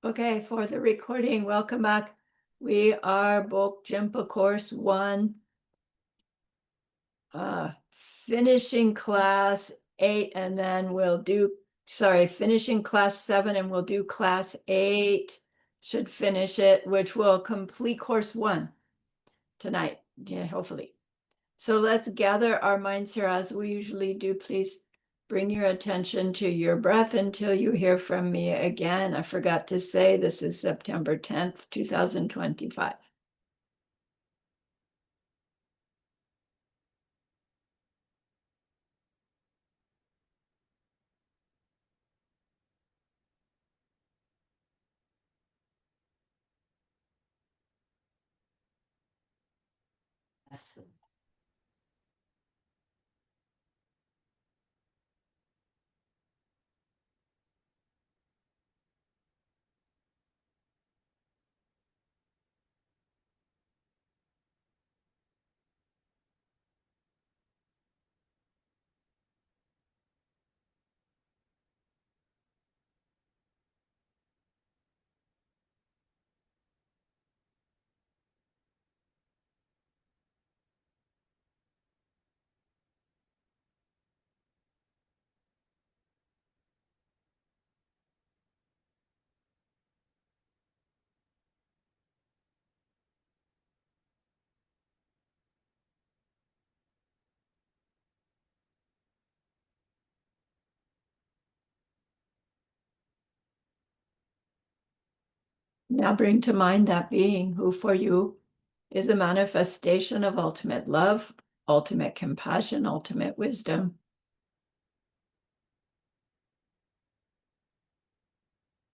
Okay, for the recording, welcome back. We are Bok Jinpa Course 1, finishing class 8, and then we'll do, finishing class 7, and we'll do class 8. Should finish it, which will complete course 1 tonight, yeah, hopefully. So let's gather our minds here as we usually do. Please bring your attention to your breath until you hear from me again. I forgot to say this is September 10th, 2025. Now bring to mind that being who for you is a manifestation of ultimate love, ultimate compassion, ultimate wisdom.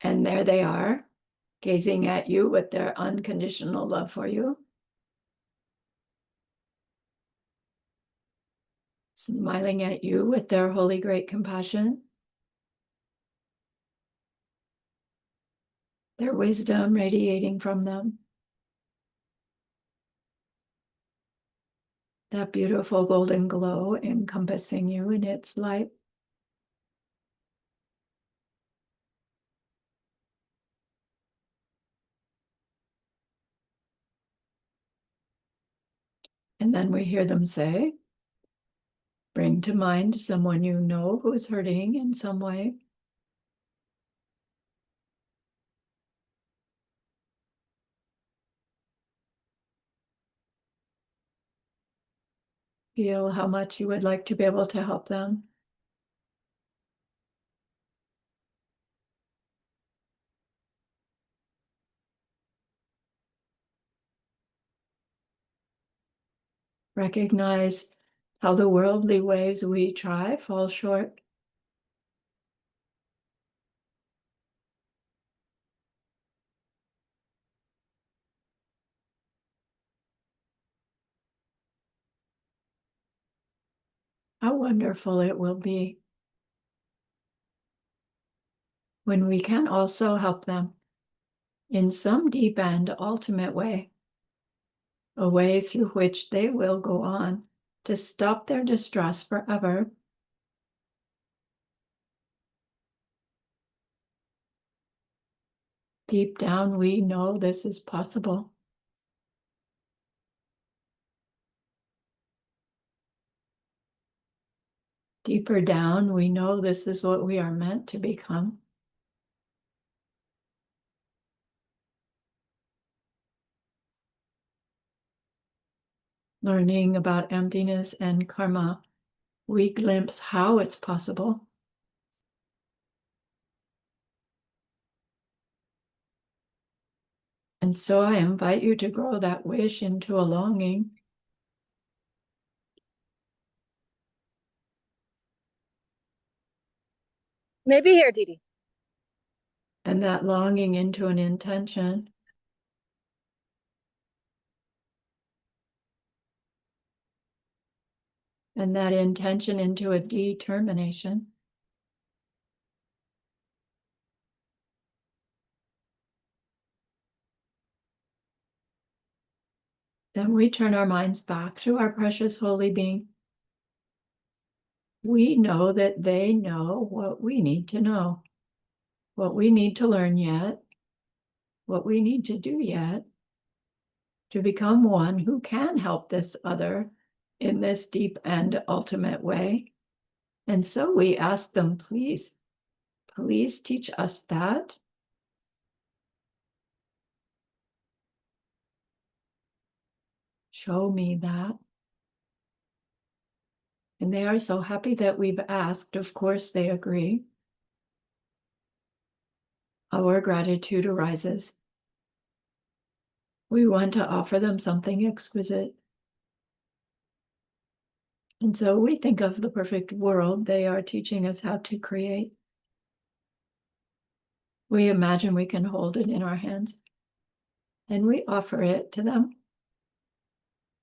And there they are, gazing at you with their unconditional love for you, smiling at you with their holy great compassion, their wisdom radiating from them, that beautiful golden glow encompassing you in its light. And then we hear them say, bring to mind someone you know who's hurting in some way. Feel how much you would like to be able to help them. Recognize how the worldly ways we try fall short. How wonderful it will be when we can also help them in some deep and ultimate way, a way through which they will go on to stop their distress forever. Deep down, we know this is possible. Deeper down, we know this is what we are meant to become. Learning about emptiness and karma, we glimpse how it's possible. And so I invite you to grow that wish into a longing. Maybe here, Didi. And that longing into an intention. And that intention into a determination. Then we turn our minds back to our precious holy being. We know that they know what we need to know, what we need to learn yet, what we need to do yet to become one who can help this other in this deep and ultimate way. And so we ask them, please teach us that. Show me that. And they are so happy that we've asked. Of course, they agree. Our gratitude arises. We want to offer them something exquisite. And so we think of the perfect world they are teaching us how to create. We imagine we can hold it in our hands, and we offer it to them,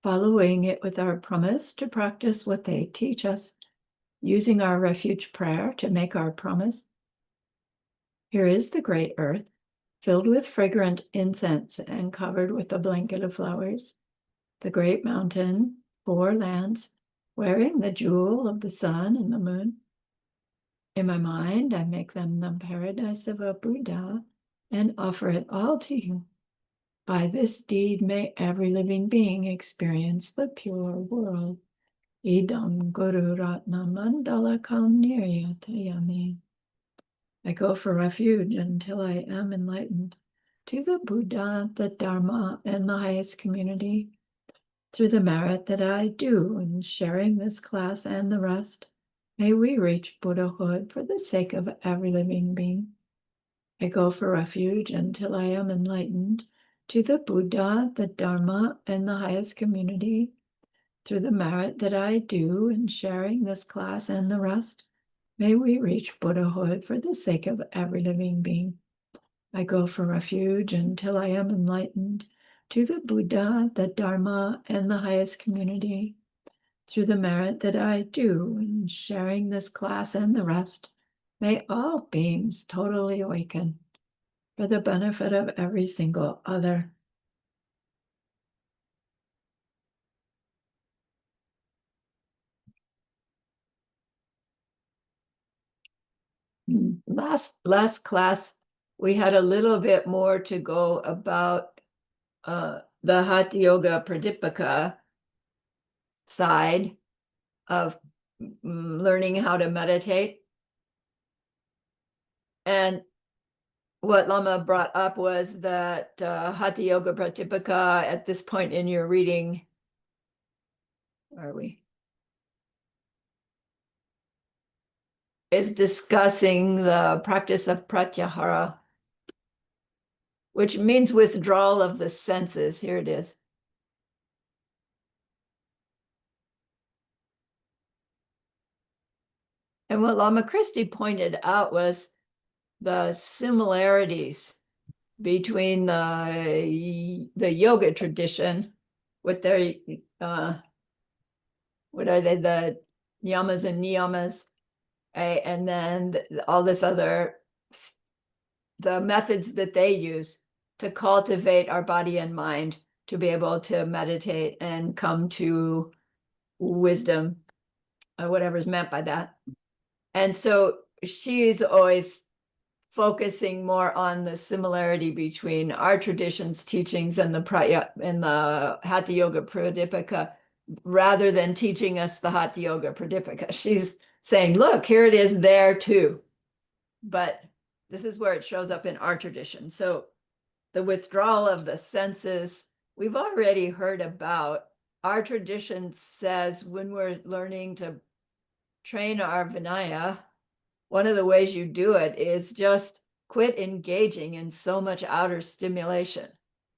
following it with our promise to practice what they teach us, using our refuge prayer to make our promise. Here is the great earth, filled with fragrant incense and covered with a blanket of flowers. The great mountain, 4 lands, wearing the jewel of the sun and the moon. In my mind, I make them the paradise of a Buddha and offer it all to you. By this deed, may every living being experience the pure world. Idam Guru Ratna Mandala Kauniryatayami. I go for refuge until I am enlightened to the Buddha, the Dharma, and the highest community. Through the merit that I do in sharing this class and the rest, may we reach Buddhahood for the sake of every living being. I go for refuge until I am enlightened to the Buddha, the Dharma, and the highest community. Through the merit that I do in sharing this class and the rest, may we reach Buddhahood for the sake of every living being. I go for refuge until I am enlightened to the Buddha, the Dharma, and the highest community. Through the merit that I do in sharing this class and the rest, may all beings totally awaken for the benefit of every single other. Last class, we had a little bit more to go about the Hatha Yoga Pradipika side of learning how to meditate. And what Lama brought up was that Hatha Yoga Pradipika at this point in your reading, where are we? Is discussing the practice of pratyahara, which means withdrawal of the senses. Here it is. And what Lama Christie pointed out was the similarities between the yoga tradition with their what are they, the yamas and niyamas, and then all this other, the methods that they use to cultivate our body and mind to be able to meditate and come to wisdom, or whatever's meant by that. And so she's always focusing more on the similarity between our tradition's teachings and the Hatha Yoga Pradipika, rather than teaching us the Hatha Yoga Pradipika. She's saying, look, here it is there too. But this is where it shows up in our tradition. So the withdrawal of the senses, we've already heard about. Our tradition says when we're learning to train our Vinaya, one of the ways you do it is just quit engaging in so much outer stimulation.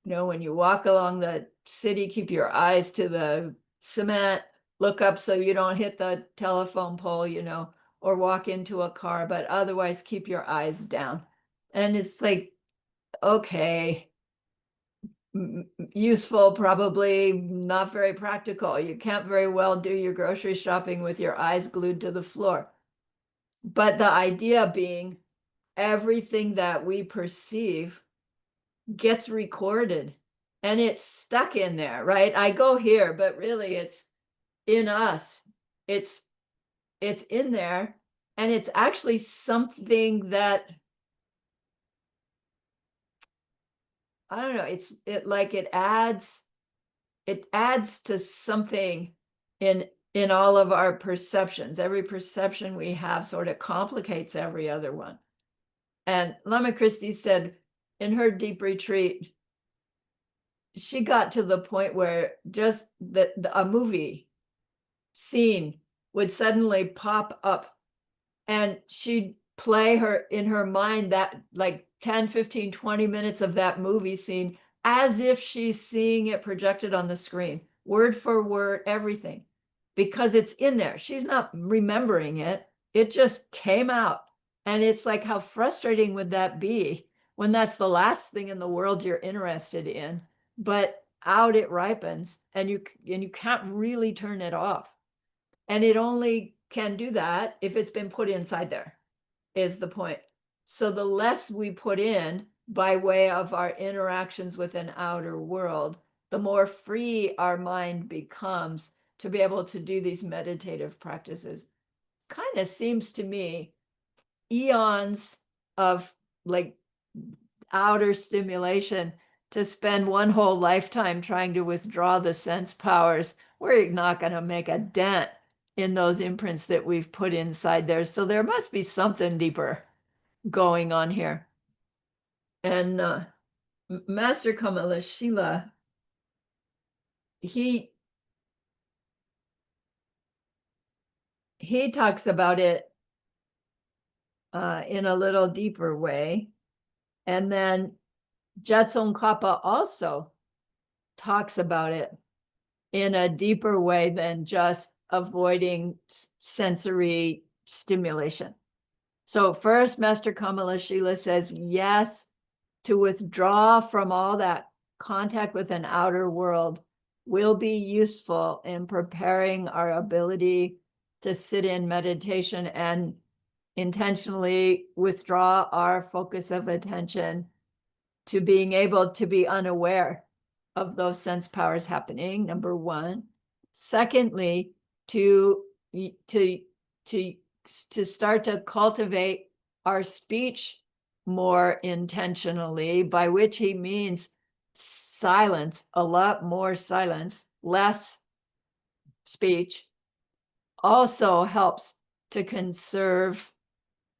You know, when you walk along the city, keep your eyes to the cement, look up so you don't hit the telephone pole, you know, or walk into a car, but otherwise keep your eyes down. And it's like, okay, useful, probably not very practical. You can't very well do your grocery shopping with your eyes glued to the floor. But the idea being everything that we perceive gets recorded and it's stuck in there, right? I go here, but really it's in us. It's in there, and it's actually something that I don't know, it adds to something in all of our perceptions. Every perception we have sort of complicates every other one. And Lama Christie said in her deep retreat, she got to the point where just a movie scene would suddenly pop up, and she'd play her in her mind that like 10, 15, 20 minutes of that movie scene as if she's seeing it projected on the screen, word for word, everything, because it's in there. She's not remembering it. It just came out. And it's like, how frustrating would that be when that's the last thing in the world you're interested in, but out it ripens, and you can't really turn it off. And it only can do that if it's been put inside there, is the point. So the less we put in by way of our interactions with an outer world, the more free our mind becomes to be able to do these meditative practices. Kind of seems to me eons of like outer stimulation to spend one whole lifetime trying to withdraw the sense powers. We're not going to make a dent in those imprints that we've put inside there. So there must be something deeper going on here. And Master Kamala Shila, he talks about it in a little deeper way. And then Jetson Kappa also talks about it in a deeper way than just avoiding sensory stimulation. So first, Master Kamala Shila says, yes, to withdraw from all that contact with an outer world will be useful in preparing our ability to sit in meditation and intentionally withdraw our focus of attention to being able to be unaware of those sense powers happening, number one. Secondly, to start to cultivate our speech more intentionally, by which he means silence, a lot more silence, less speech, also helps to conserve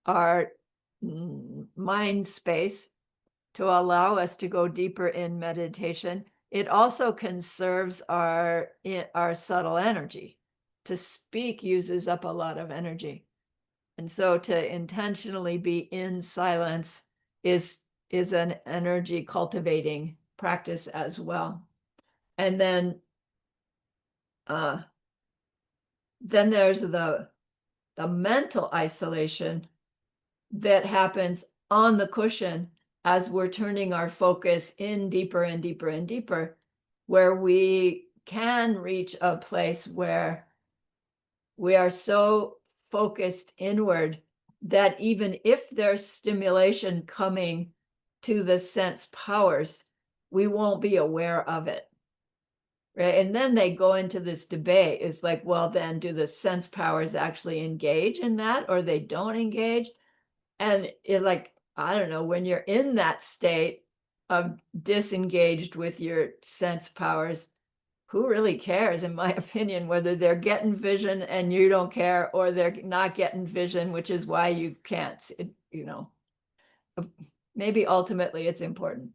our mind space, to allow us to go deeper in meditation. It also conserves our subtle energy. To speak uses up a lot of energy. And so to intentionally be in silence is an energy cultivating practice as well. And then there's the mental isolation that happens on the cushion as we're turning our focus in deeper and deeper and deeper, where we can reach a place where we are so focused inward that even if there's stimulation coming to the sense powers, we won't be aware of it. Right. And then they go into this debate. It's like, well, then do the sense powers actually engage in that, or they don't engage? And it, like, I don't know, when you're in that state of disengaged with your sense powers, who really cares, in my opinion, whether they're getting vision and you don't care, or they're not getting vision, which is why you can't, maybe ultimately it's important.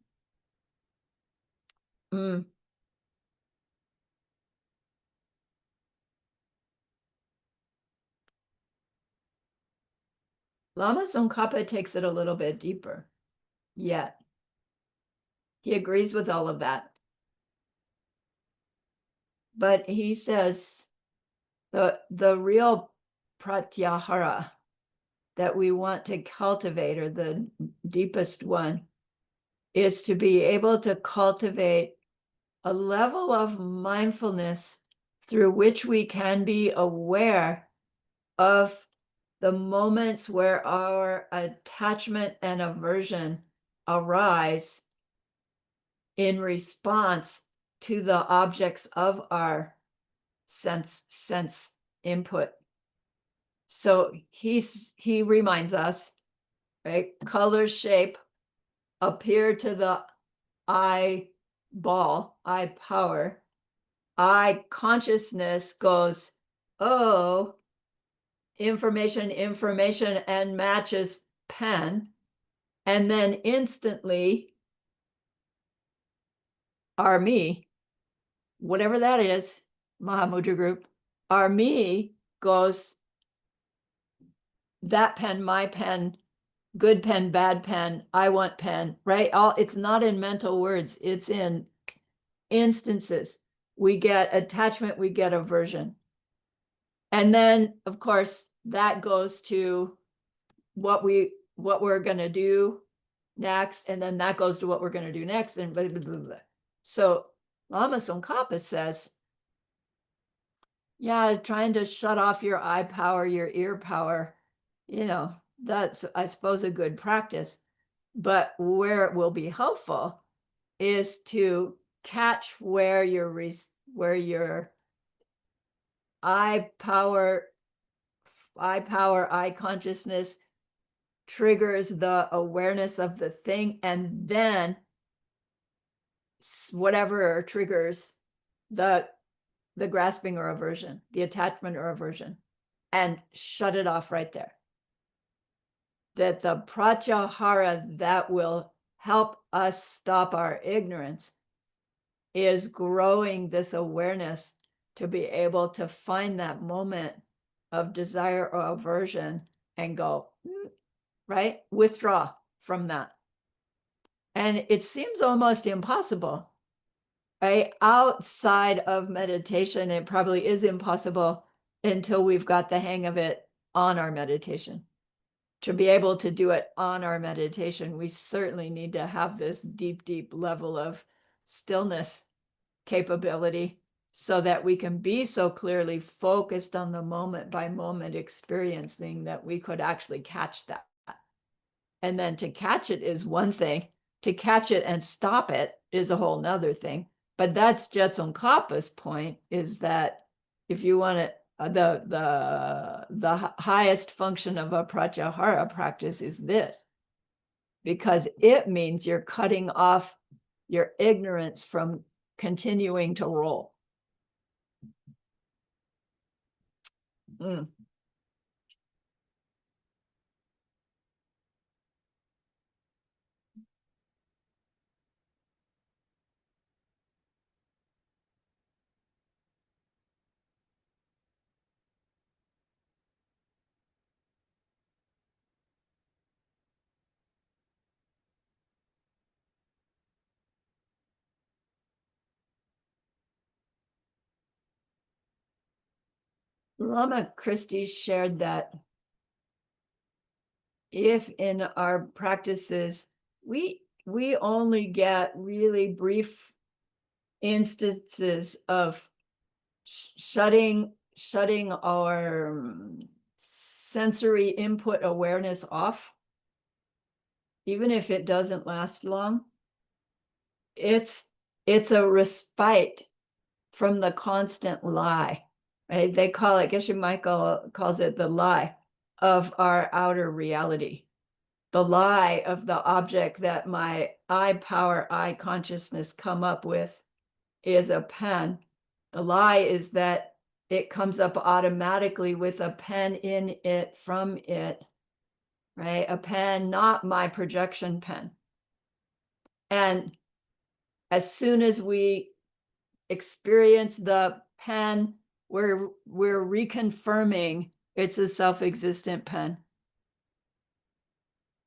Lama Tsongkhapa takes it a little bit deeper, yet he agrees with all of that. But he says the real pratyahara that we want to cultivate, or the deepest one, is to be able to cultivate a level of mindfulness through which we can be aware of the moments where our attachment and aversion arise in response to the objects of our sense input. So he reminds us, right? Color, shape appear to the I ball, I power, I consciousness goes, oh, information, and matches pen. And then instantly our me, whatever that is, Mahamudra group, our me goes, that pen, my pen, good pen, bad pen, I want pen, right? It's not in mental words, it's in instances. We get attachment, we get aversion. And then, of course, that goes to what we're going to do next, and then that goes to what we're going to do next, and blah, blah, blah, blah. So Lama Tsongkhapa says, yeah, trying to shut off your eye power, your ear power, that's, I suppose, a good practice. But where it will be helpful is to catch where your eye power, eye consciousness triggers the awareness of the thing, and then whatever triggers the grasping or aversion, the attachment or aversion, and shut it off right there. That the pratyahara that will help us stop our ignorance is growing this awareness to be able to find that moment of desire or aversion and go, right? Withdraw from that. And it seems almost impossible, right? Outside of meditation, it probably is impossible until we've got the hang of it on our meditation. To be able to do it on our meditation, we certainly need to have this deep, deep level of stillness capability so that we can be so clearly focused on the moment by moment experiencing that we could actually catch that. And then to catch it is one thing, to catch it and stop it is a whole nother thing. But that's Tsongkhapa's point, is that if you want to, the highest function of a pratyahara practice is this, because it means you're cutting off your ignorance from continuing to roll. Lama Christie shared that if in our practices we only get really brief instances of shutting our sensory input awareness off, even if it doesn't last long, it's a respite from the constant lie, right? They call it, Geshe Michael calls it the lie of our outer reality, the lie of the object that my eye power, eye consciousness come up with is a pen. The lie is that it comes up automatically with a pen in it, from it, right? A pen, not my projection pen. And as soon as we experience the pen, we're reconfirming it's a self-existent pen.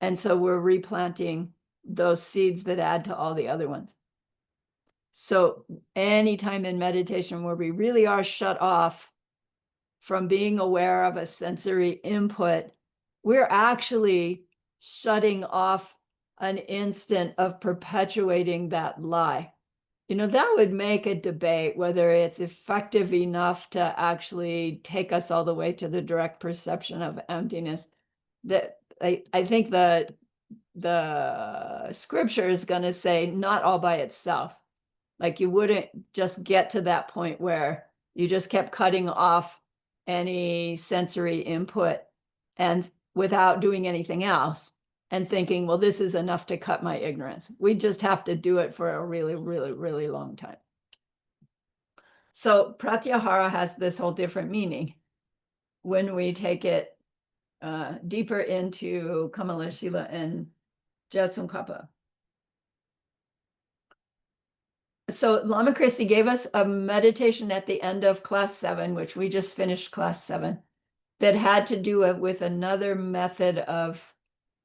And so we're replanting those seeds that add to all the other ones. So anytime in meditation where we really are shut off from being aware of a sensory input, we're actually shutting off an instant of perpetuating that lie. That would make a debate whether it's effective enough to actually take us all the way to the direct perception of emptiness. That I think the scripture is going to say not all by itself. Like you wouldn't just get to that point where you just kept cutting off any sensory input and without doing anything else. and thinking, well, this is enough to cut my ignorance. We just have to do it for a really, really, really long time. So pratyahara has this whole different meaning when we take it deeper into Kamala Shila and Jetsungkapa. So Lama Christie gave us a meditation at the end of class 7, which we just finished class 7, that had to do with another method of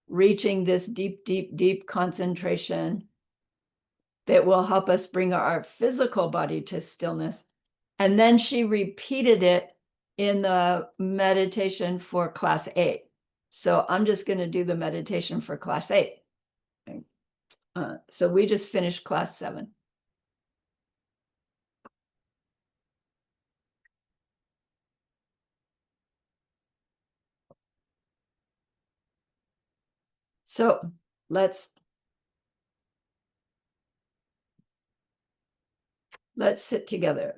reaching this deep, deep, deep concentration that will help us bring our physical body to stillness. And then she repeated it in the meditation for class 8. So I'm just going to do the meditation for class 8. So we just finished class 7. So let's sit together.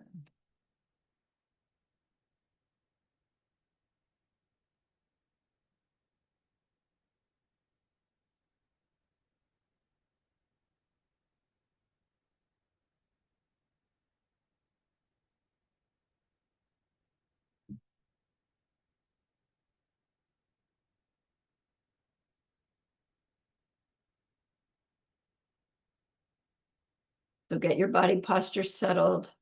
So get your body posture settled.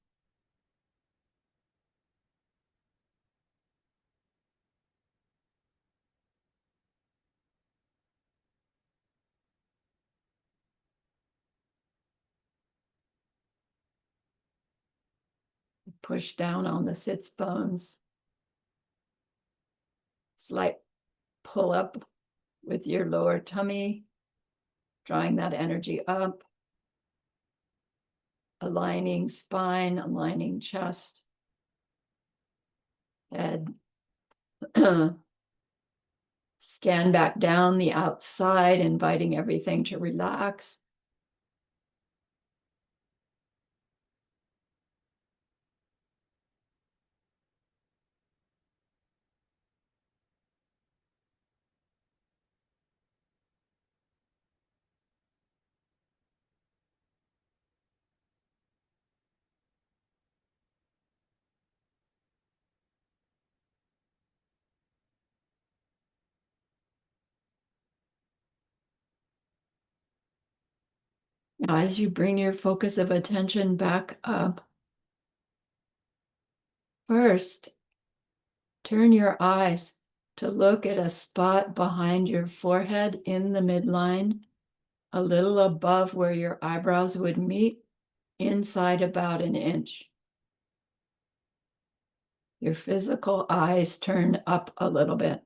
Push down on the sits bones. Slight pull up with your lower tummy, drawing that energy up, aligning spine, aligning chest, head. Scan back down the outside, inviting everything to relax. Now, as you bring your focus of attention back up, first, turn your eyes to look at a spot behind your forehead in the midline, a little above where your eyebrows would meet, inside about an inch. Your physical eyes turn up a little bit.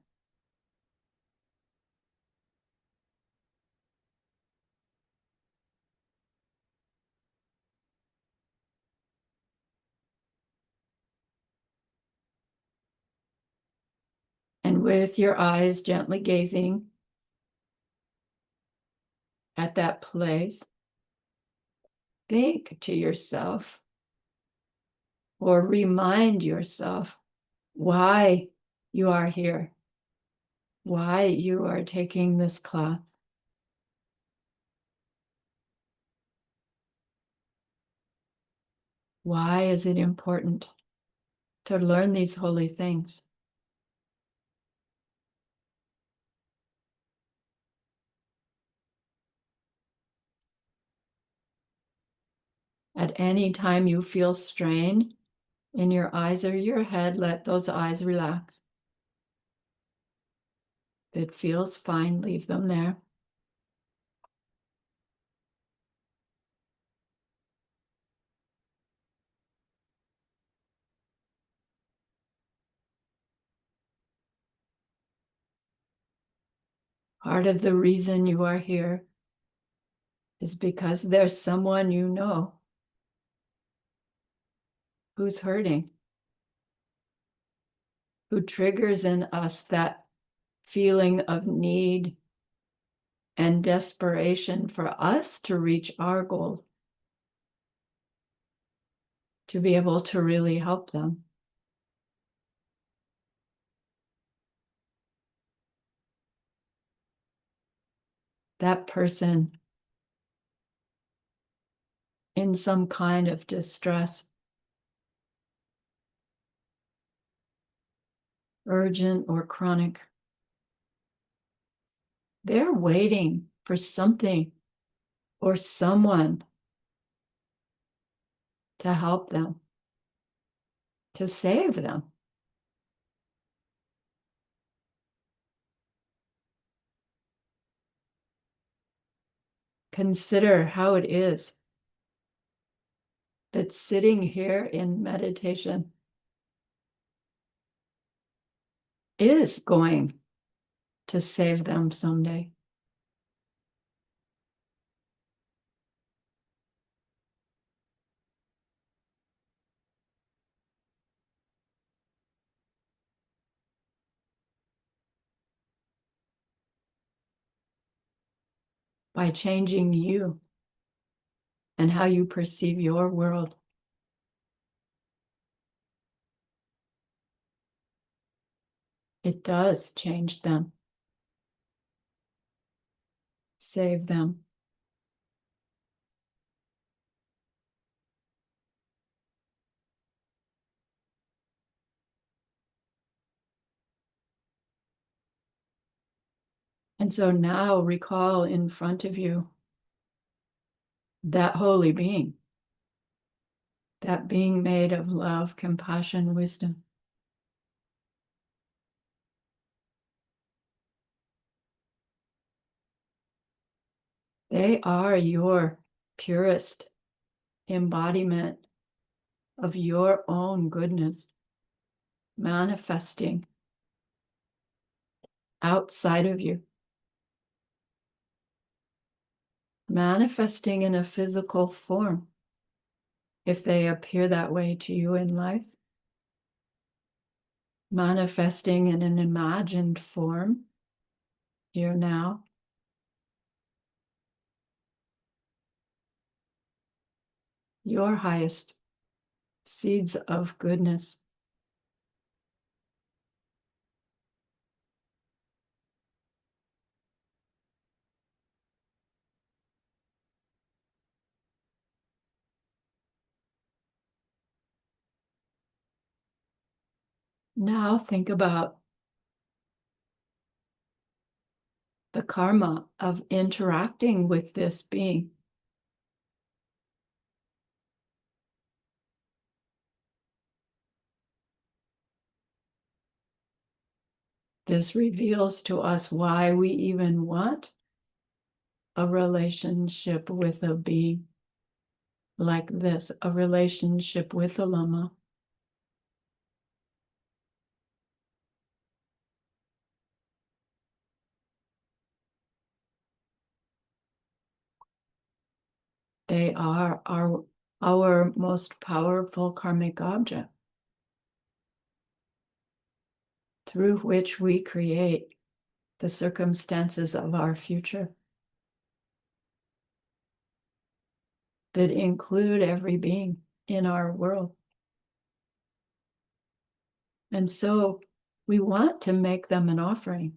And with your eyes gently gazing at that place, think to yourself or remind yourself why you are here, why you are taking this class. Why is it important to learn these holy things? At any time you feel strain in your eyes or your head, let those eyes relax. If it feels fine, leave them there. Part of the reason you are here is because there's someone you know who's hurting, who triggers in us that feeling of need and desperation for us to reach our goal, to be able to really help them. that person in some kind of distress, urgent or chronic. They're waiting for something or someone to help them, to save them. Consider how it is that sitting here in meditation is going to save them someday. By changing you and how you perceive your world. It does change them, save them. And so now recall in front of you that holy being, that being made of love, compassion, wisdom. They are your purest embodiment of your own goodness, manifesting outside of you, manifesting in a physical form, if they appear that way to you in life, manifesting in an imagined form here now. Your highest seeds of goodness. Now think about the karma of interacting with this being. This reveals to us why we even want a relationship with a being like this, a relationship with a Lama. They are our most powerful karmic object through which we create the circumstances of our future that include every being in our world. And so we want to make them an offering.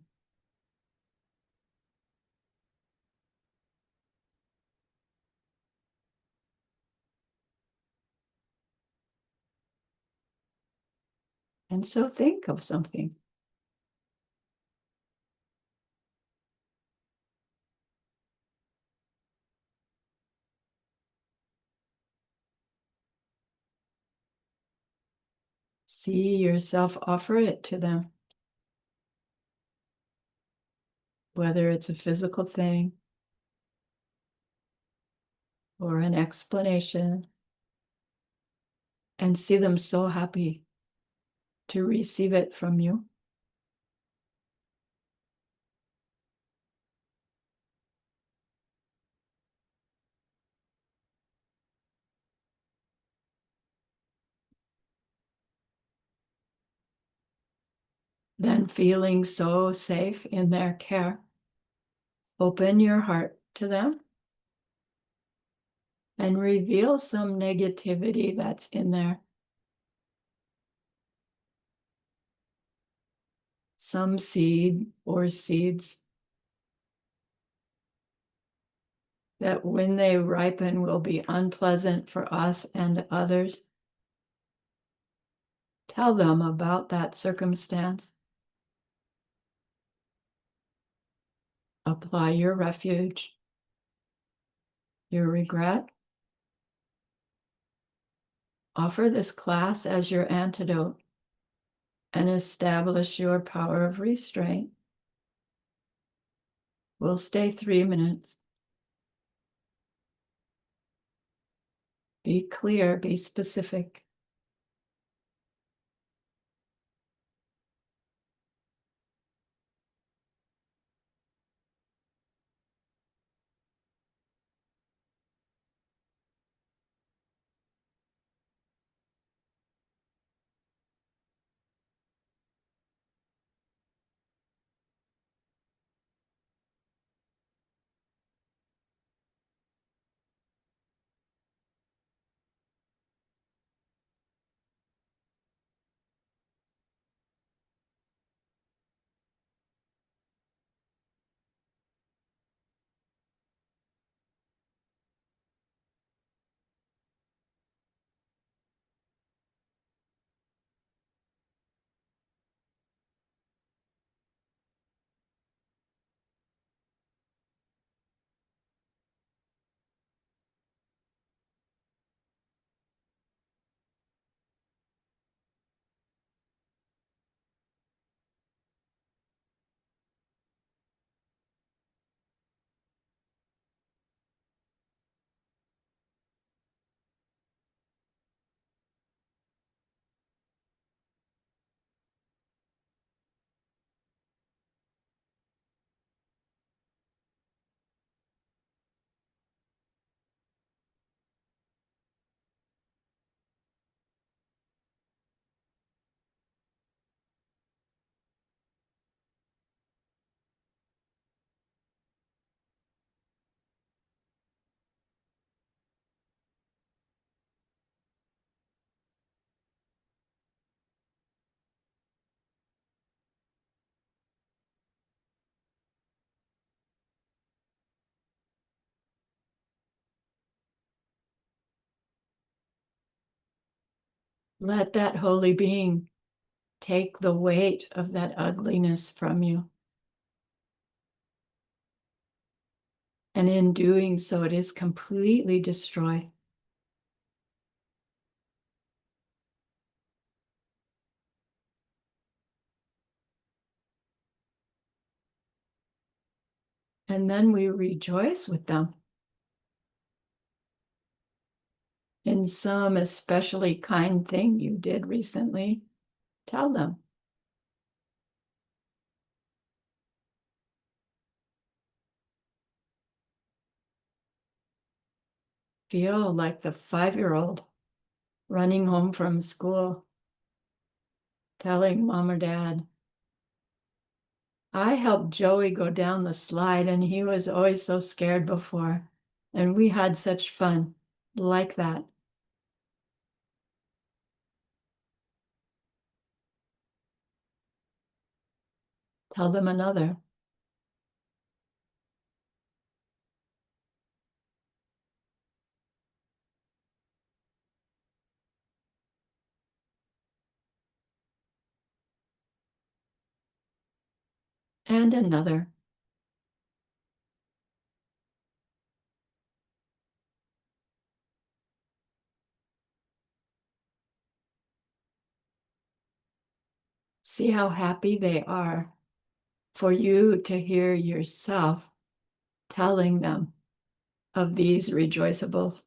And so think of something. See yourself offer it to them, whether it's a physical thing or an explanation, and see them so happy to receive it from you. Then feeling so safe in their care, open your heart to them and reveal some negativity that's in there. Some seed or seeds that when they ripen will be unpleasant for us and others. Tell them about that circumstance. Apply your refuge, your regret. Offer this class as your antidote and establish your power of restraint. We'll stay 3 minutes. Be clear, be specific. Let that holy being take the weight of that ugliness from you. And in doing so, it is completely destroyed. And then we rejoice with them in some especially kind thing you did recently. Tell them. Feel like the 5-year-old running home from school, telling mom or dad, I helped Joey go down the slide and he was always so scared before. And we had such fun like that. Tell them another. And another. See how happy they are for you to hear yourself telling them of these rejoiceables.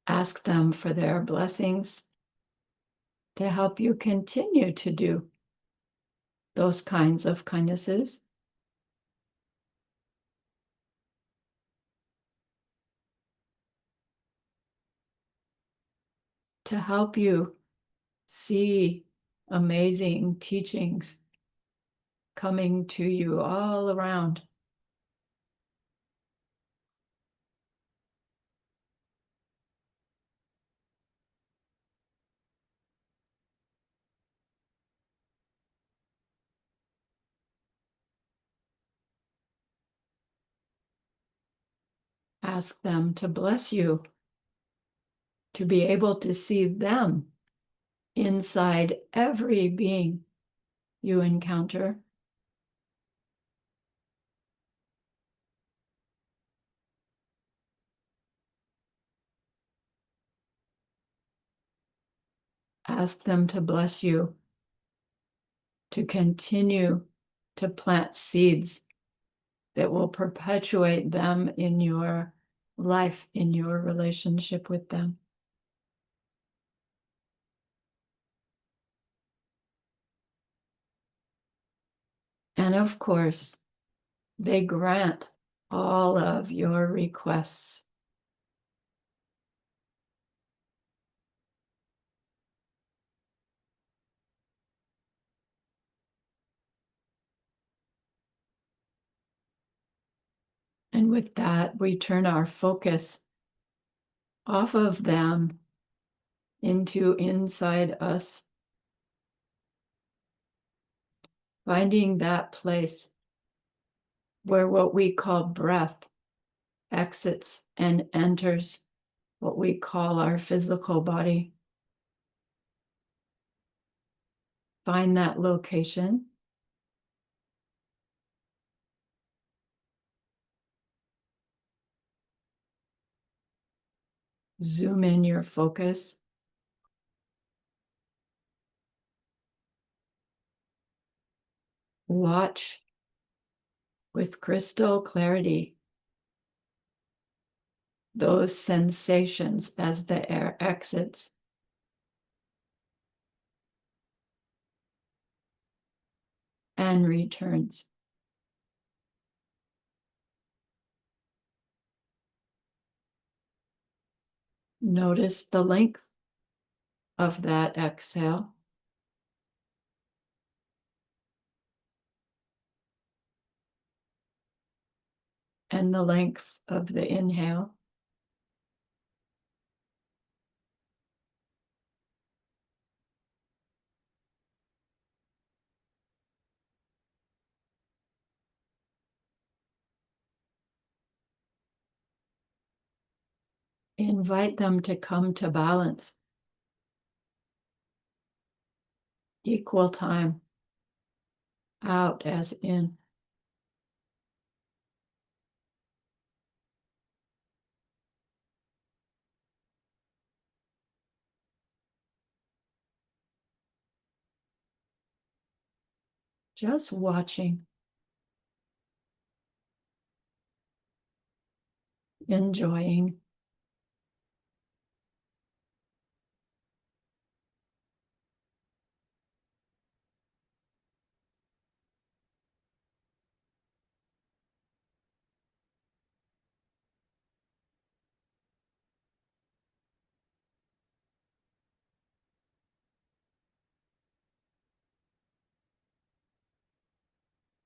Ask them for their blessings to help you continue to do those kinds of kindnesses. To help you see amazing teachings coming to you all around. Ask them to bless you, to be able to see them inside every being you encounter. Ask them to bless you, to continue to plant seeds that will perpetuate them in your life, in your relationship with them. And of course, they grant all of your requests. And with that, we turn our focus off of them into inside us, finding that place where what we call breath exits and enters what we call our physical body. Find that location. Zoom in your focus. Watch with crystal clarity those sensations as the air exits. And returns. Notice the length of that exhale. And the length of the inhale. Invite them to come to balance. Equal time, out as in. Just watching, enjoying.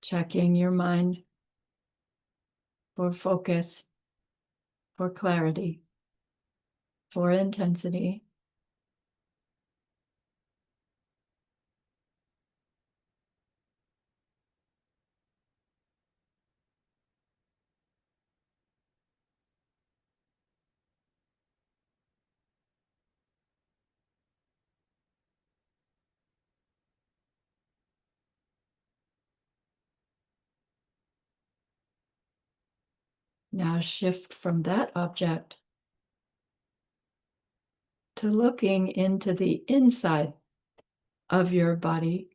Checking your mind for focus, for clarity, for intensity. Now shift from that object to looking into the inside of your body.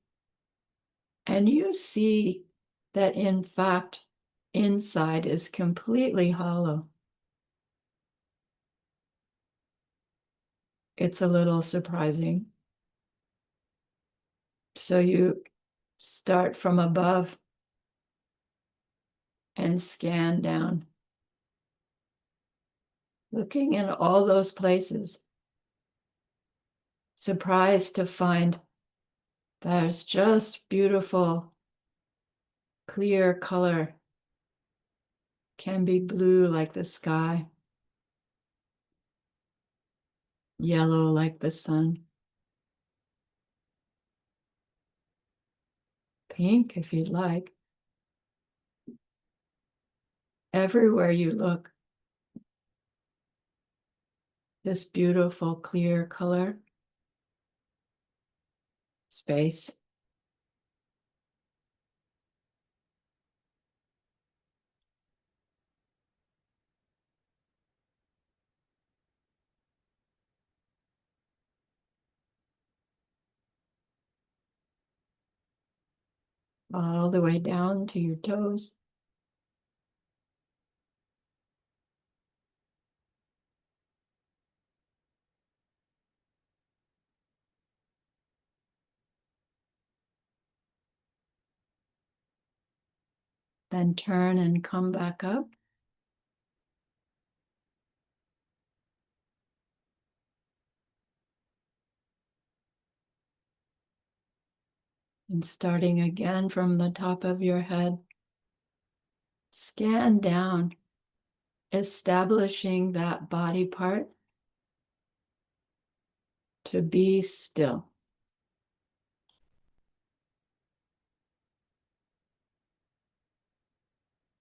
And you see that in fact, inside is completely hollow. It's a little surprising. So you start from above and scan down, looking in all those places, surprised to find there's just beautiful, clear color, can be blue like the sky, yellow like the sun, pink if you'd like. Everywhere you look, this beautiful clear color space. All the way down to your toes. Then turn and come back up. And starting again from the top of your head, scan down, establishing that body part to be still.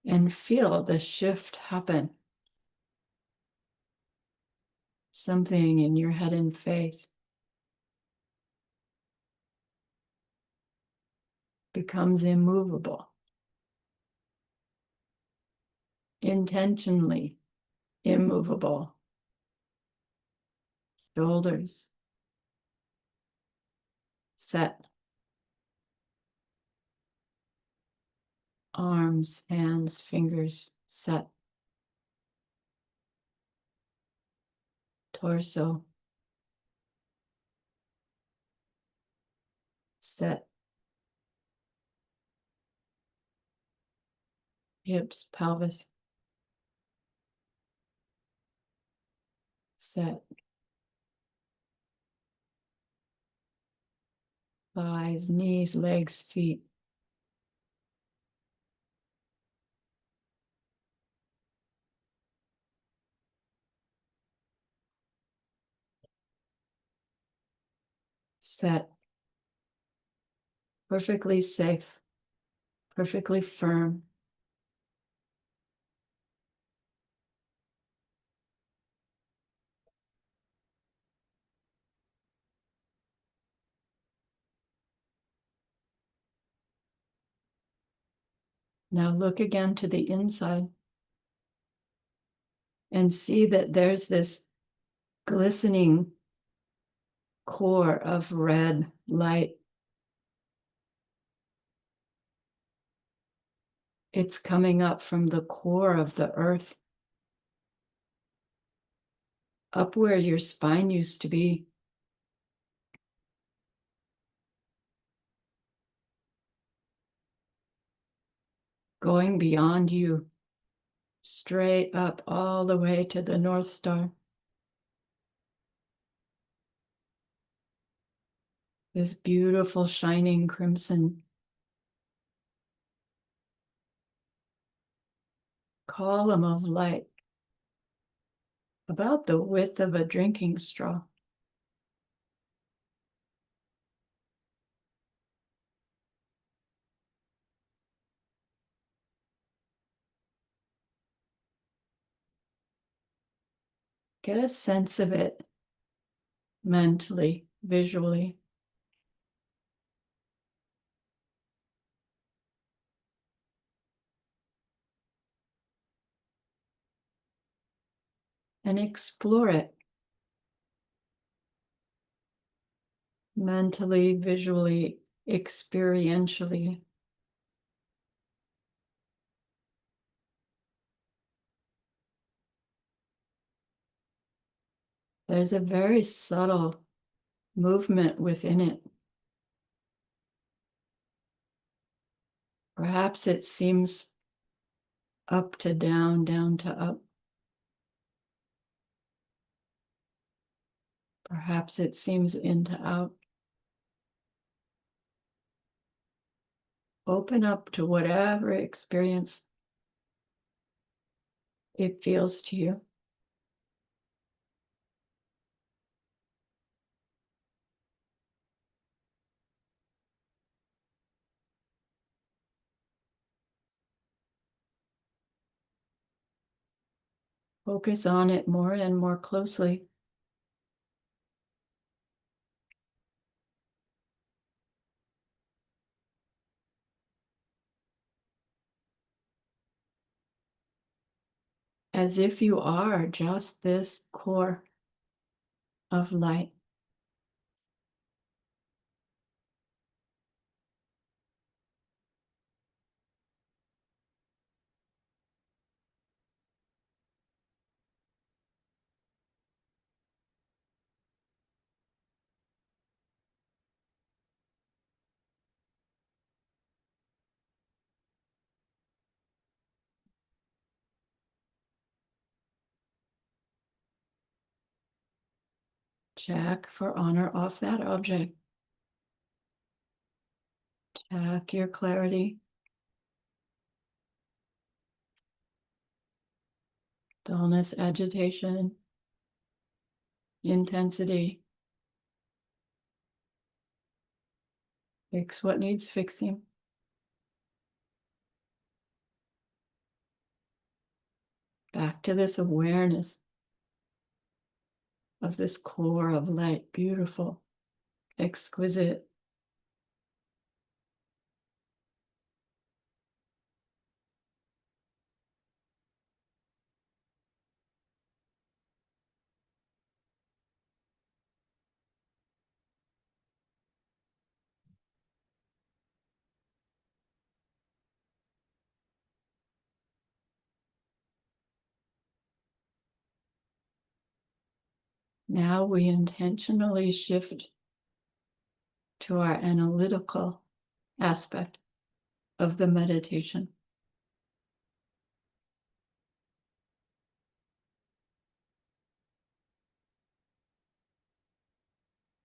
And feel the shift happen. Something in your head and face becomes immovable, intentionally immovable. Shoulders set, arms, hands, fingers set, torso set, hips, pelvis set, thighs, knees, legs, feet set, perfectly safe, perfectly firm. Now look again to the inside and see that there's this glistening core of red light. It's coming up from the core of the earth, up where your spine used to be. Going beyond you, straight up all the way to the North Star. This beautiful shining crimson column of light, about the width of a drinking straw. Get a sense of it mentally, visually. And explore it mentally, visually, experientially. There's a very subtle movement within it. Perhaps it seems up to down, down to up. Perhaps it seems in to out. Open up to whatever experience it feels to you. Focus on it more and more closely. as if you are just this core of light. Check for on or off that object. Check your clarity. Dullness, agitation, intensity. Fix what needs fixing. Back to this awareness of this core of light, beautiful, exquisite. Now we intentionally shift to our analytical aspect of the meditation.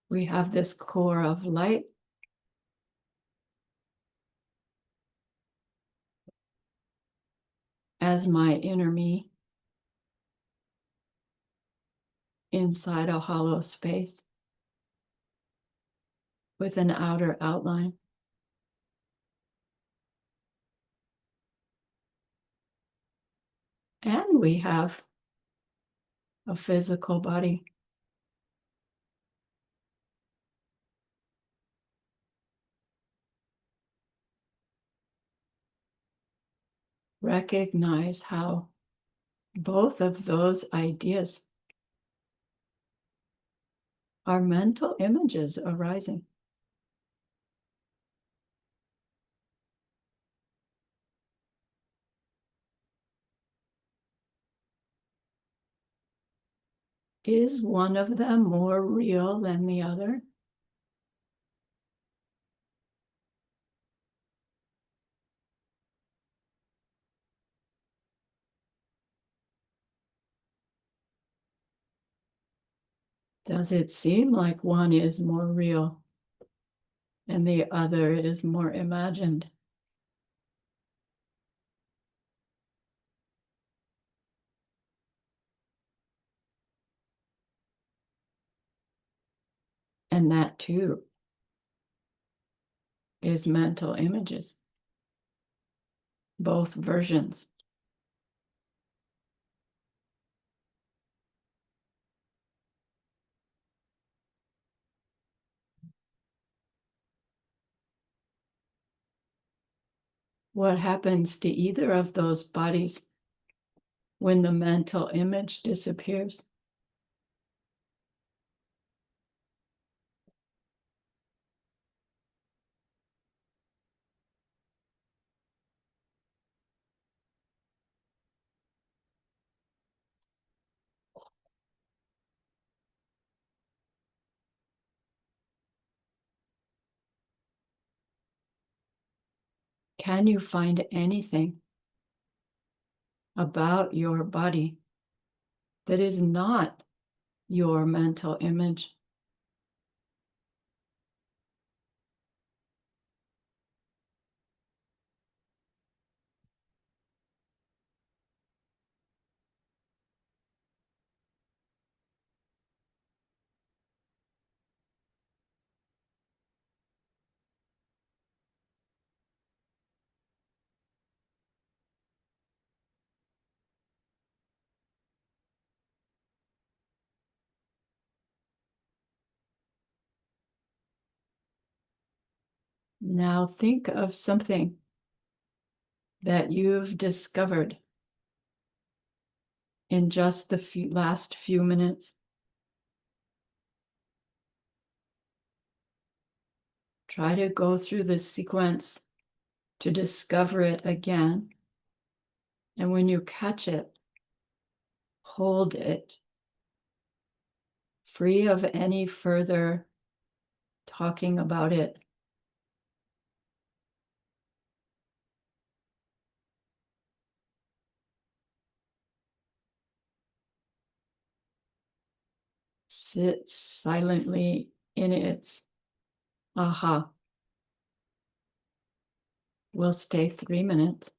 We have this core of light as my inner me inside a hollow space with an outer outline. And we have a physical body. Recognize how both of those ideas are mental images arising. Is one of them more real than the other? Does it seem like one is more real and the other is more imagined? And that too is mental images, both versions. What happens to either of those bodies when the mental image disappears? Can you find anything about your body that is not your mental image? Now think of something that you've discovered in just the last few minutes. Try to go through the sequence to discover it again. And when you catch it, hold it, free of any further talking about it. Sit silently in its aha. We'll stay 3 minutes.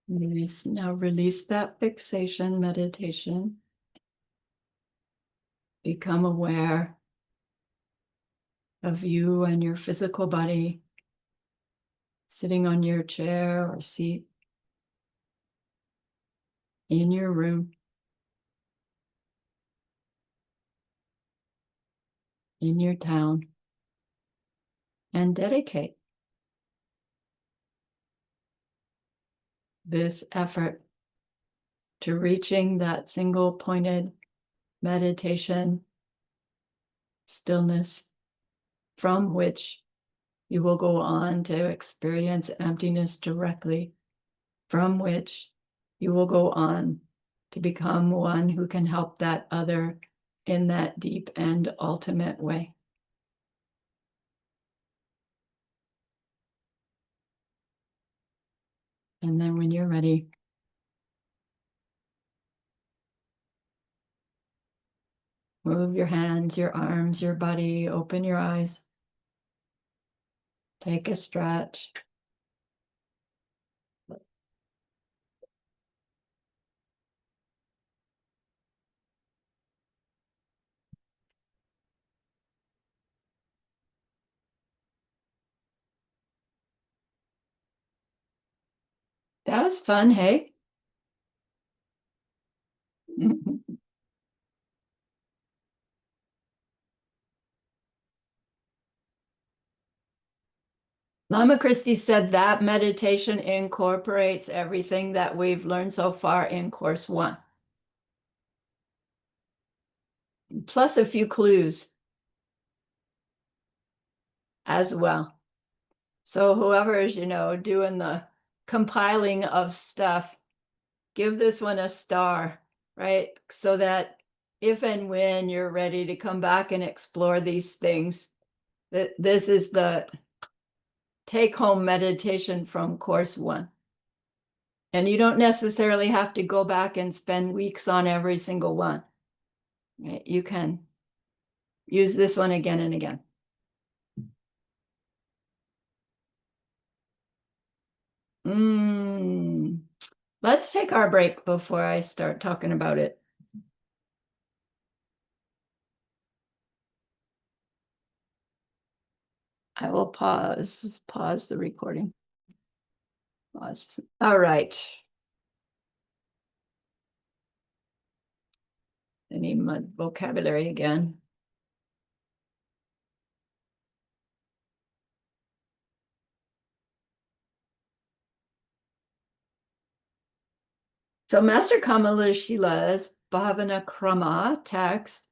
Release. Now release that fixation meditation. Become aware of you and your physical body sitting on your chair or seat in your room, in your town, and dedicate this effort to reaching that single pointed meditation stillness from which you will go on to experience emptiness directly, from which you will go on to become one who can help that other in that deep and ultimate way. And then when you're ready, move your hands, your arms, your body, open your eyes. Take a stretch. That was fun, hey? Lama Christie said that meditation incorporates everything that we've learned so far in course 1, plus a few clues as well. So whoever is, doing the compiling of stuff, give this one a star, right? So that if and when you're ready to come back and explore these things, that this is the take-home meditation from course 1. And you don't necessarily have to go back and spend weeks on every single one. Right? You can use this one again and again. Let's take our break before I start talking about it. I will pause the recording. Pause. All right. I need my vocabulary again. So Master Kamala Shila's Bhavana Krama text,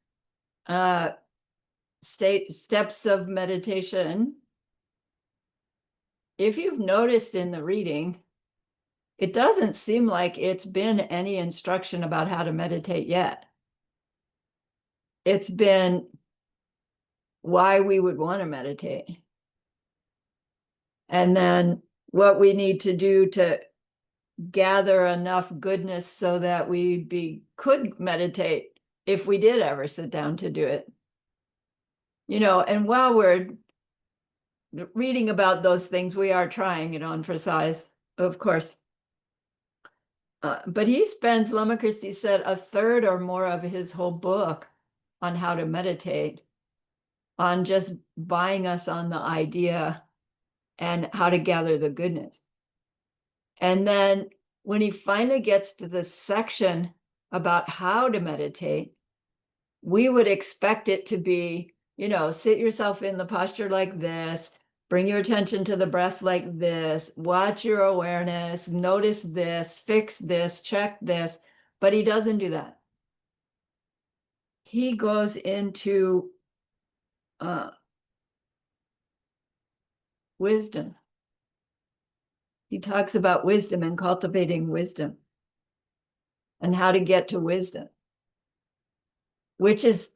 steps of meditation. If you've noticed in the reading, it doesn't seem like it's been any instruction about how to meditate yet. It's been why we would want to meditate. And then what we need to do to gather enough goodness so that could meditate if we did ever sit down to do it. And while we're reading about those things, we are trying it on for size, of course. But he spends, Lama Christie said, a third or more of his whole book on how to meditate, on just buying us on the idea and how to gather the goodness. And then when he finally gets to the section about how to meditate, we would expect it to be, sit yourself in the posture like this, bring your attention to the breath like this, watch your awareness, notice this, fix this, check this. But he doesn't do that. He goes into wisdom. He talks about wisdom and cultivating wisdom and how to get to wisdom, which is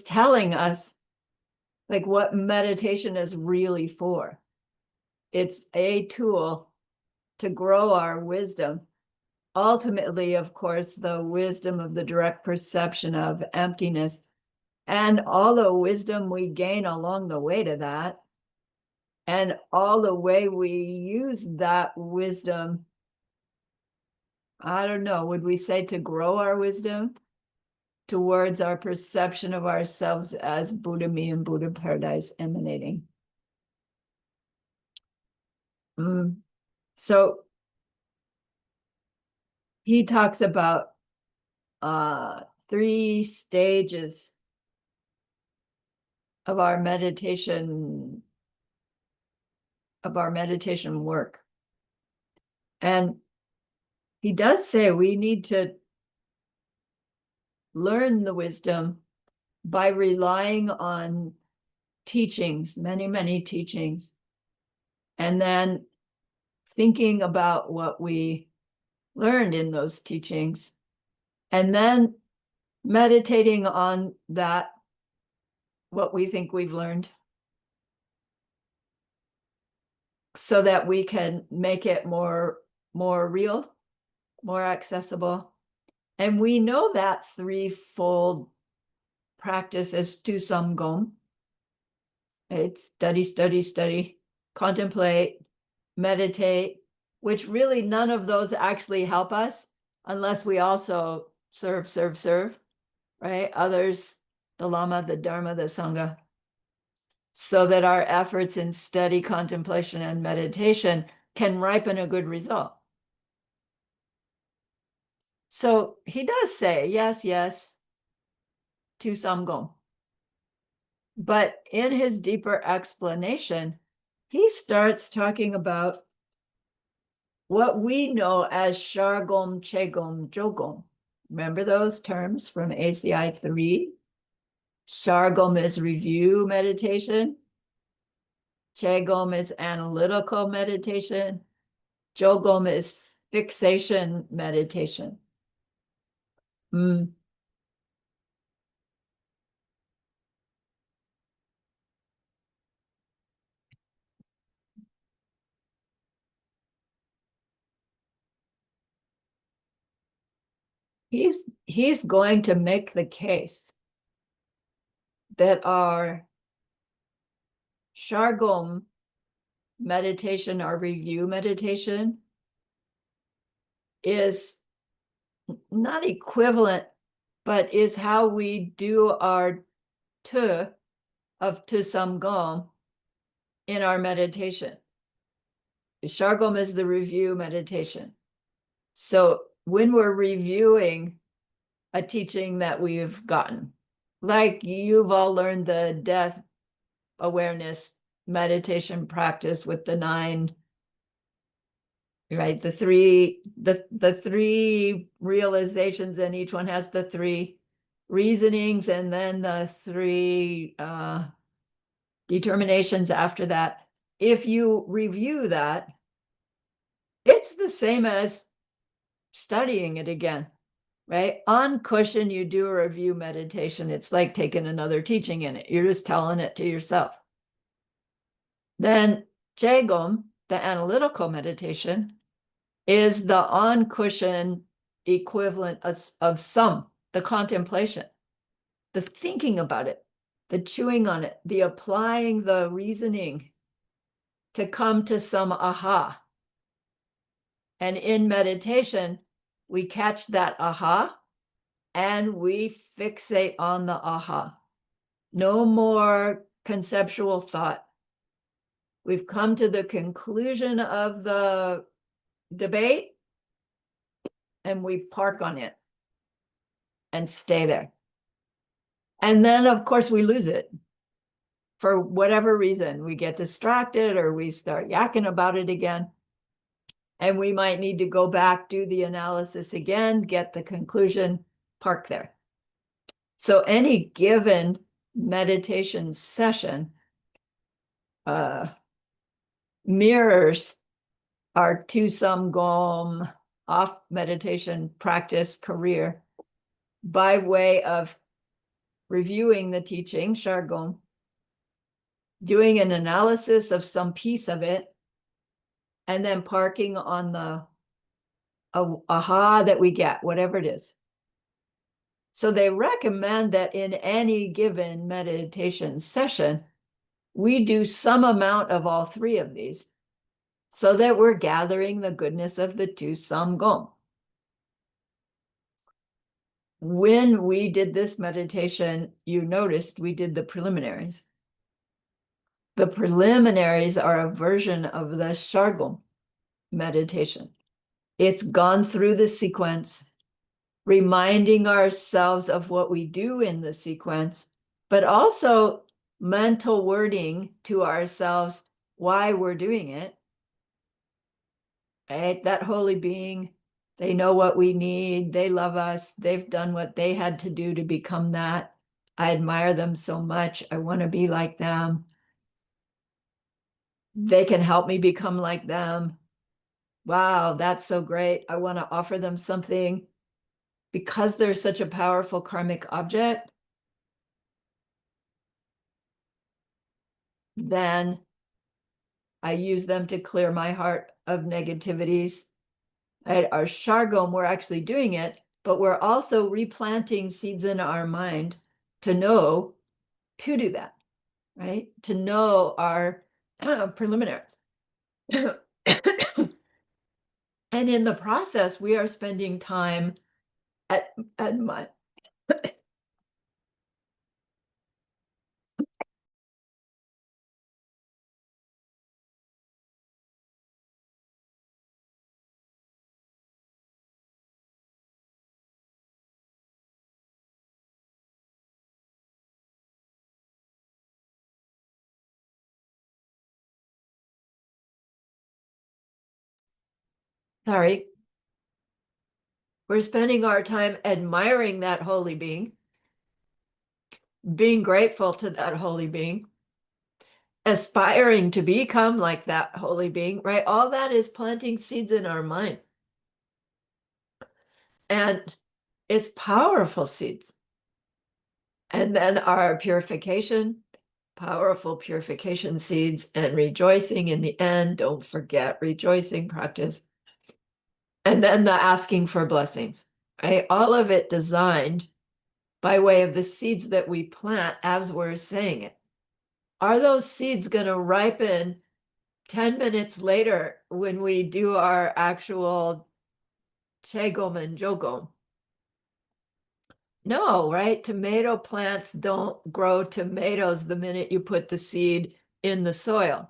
telling us like what meditation is really for. It's a tool to grow our wisdom. Ultimately, of course, the wisdom of the direct perception of emptiness and all the wisdom we gain along the way to that, and all the way we use that wisdom. I don't know, would we say to grow our wisdom towards our perception of ourselves as Buddha me and Buddha paradise emanating? So he talks about 3 stages of our meditation work. And he does say we need to learn the wisdom by relying on teachings, many, many teachings, and then thinking about what we learned in those teachings, and then meditating on that, what we think we've learned, so that we can make it more real, more accessible. And we know that threefold practice is Tu Samgom. It's study, study, study, contemplate, meditate, which really none of those actually help us unless we also serve, right? Others, the Lama, the Dharma, the Sangha, so that our efforts in study, contemplation, and meditation can ripen a good result. So he does say, yes, Tu Samgom. But in his deeper explanation, he starts talking about what we know as Shargom, Chegom, Jogom. Remember those terms from ACI 3? Shargom is review meditation. Chegom is analytical meditation. Jogom is fixation meditation. He's going to make the case that our Shargom meditation, our review meditation, is not equivalent, but is how we do our tu of tu samgom in our meditation. Shargom is the review meditation. So when we're reviewing a teaching that we've gotten, like you've all learned the death awareness meditation practice with the 9, right? The three realizations, and each one has the 3 reasonings, and then the 3 determinations after that. If you review that, it's the same as studying it again, right? On cushion, you do a review meditation. It's like taking another teaching in it. You're just telling it to yourself. Then Jegom, the analytical meditation, is the on cushion equivalent of some, the contemplation, the thinking about it, the chewing on it, the applying the reasoning to come to some aha. And in meditation, we catch that aha and we fixate on the aha. No more conceptual thought. We've come to the conclusion of the debate and we park on it and stay there. And then, of course, we lose it for whatever reason. We get distracted or we start yakking about it again. And we might need to go back, do the analysis again, get the conclusion, park there. So any given meditation session mirrors our Tu Samgom off meditation practice career by way of reviewing the teaching, Shargom, doing an analysis of some piece of it, and then parking on the aha that we get, whatever it is. So they recommend that in any given meditation session, we do some amount of all 3 of these so that we're gathering the goodness of the Tu Samgom. When we did this meditation, you noticed we did the preliminaries. The preliminaries are a version of the Shargom meditation. It's gone through the sequence, reminding ourselves of what we do in the sequence, but also mental wording to ourselves why we're doing it. Right? That holy being, they know what we need. They love us. They've done what they had to do to become that. I admire them so much. I want to be like them. They can help me become like them. Wow, that's so great. I want to offer them something. Because they're such a powerful karmic object, then I use them to clear my heart of negativities. At our Shargom, we're actually doing it, but we're also replanting seeds in our mind to know to do that, right? To know our preliminaries. And in the process, we are spending time at my sorry. We're spending our time admiring that holy being, being grateful to that holy being, aspiring to become like that holy being, right? All that is planting seeds in our mind. And it's powerful seeds. And then our purification, powerful purification seeds, and rejoicing in the end. Don't forget rejoicing practice. And then the asking for blessings, right? All of it designed by way of the seeds that we plant as we're saying it. Are those seeds going to ripen 10 minutes later when we do our actual Chegom and jogom. No, right? Tomato plants don't grow tomatoes the minute you put the seed in the soil.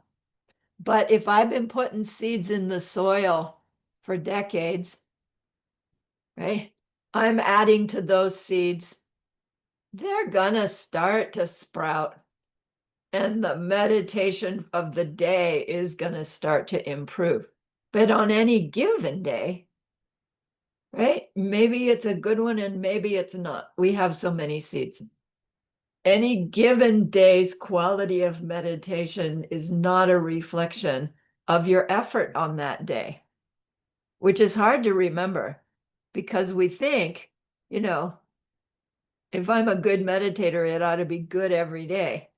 But if I've been putting seeds in the soil for decades, right? I'm adding to those seeds. They're gonna start to sprout. And the meditation of the day is gonna start to improve. But on any given day, right? Maybe it's a good one and maybe it's not. We have so many seeds. Any given day's quality of meditation is not a reflection of your effort on that day, which is hard to remember because we think, if I'm a good meditator, it ought to be good every day.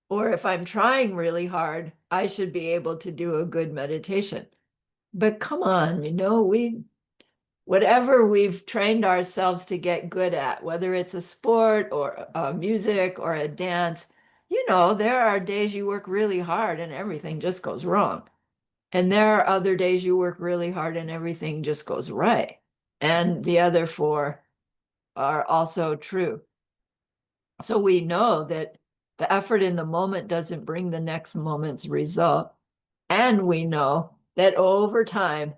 Or if I'm trying really hard, I should be able to do a good meditation. But come on, whatever we've trained ourselves to get good at, whether it's a sport or a music or a dance, there are days you work really hard and everything just goes wrong. And there are other days you work really hard and everything just goes right. And the other four are also true. So we know that the effort in the moment doesn't bring the next moment's result. And we know that over time,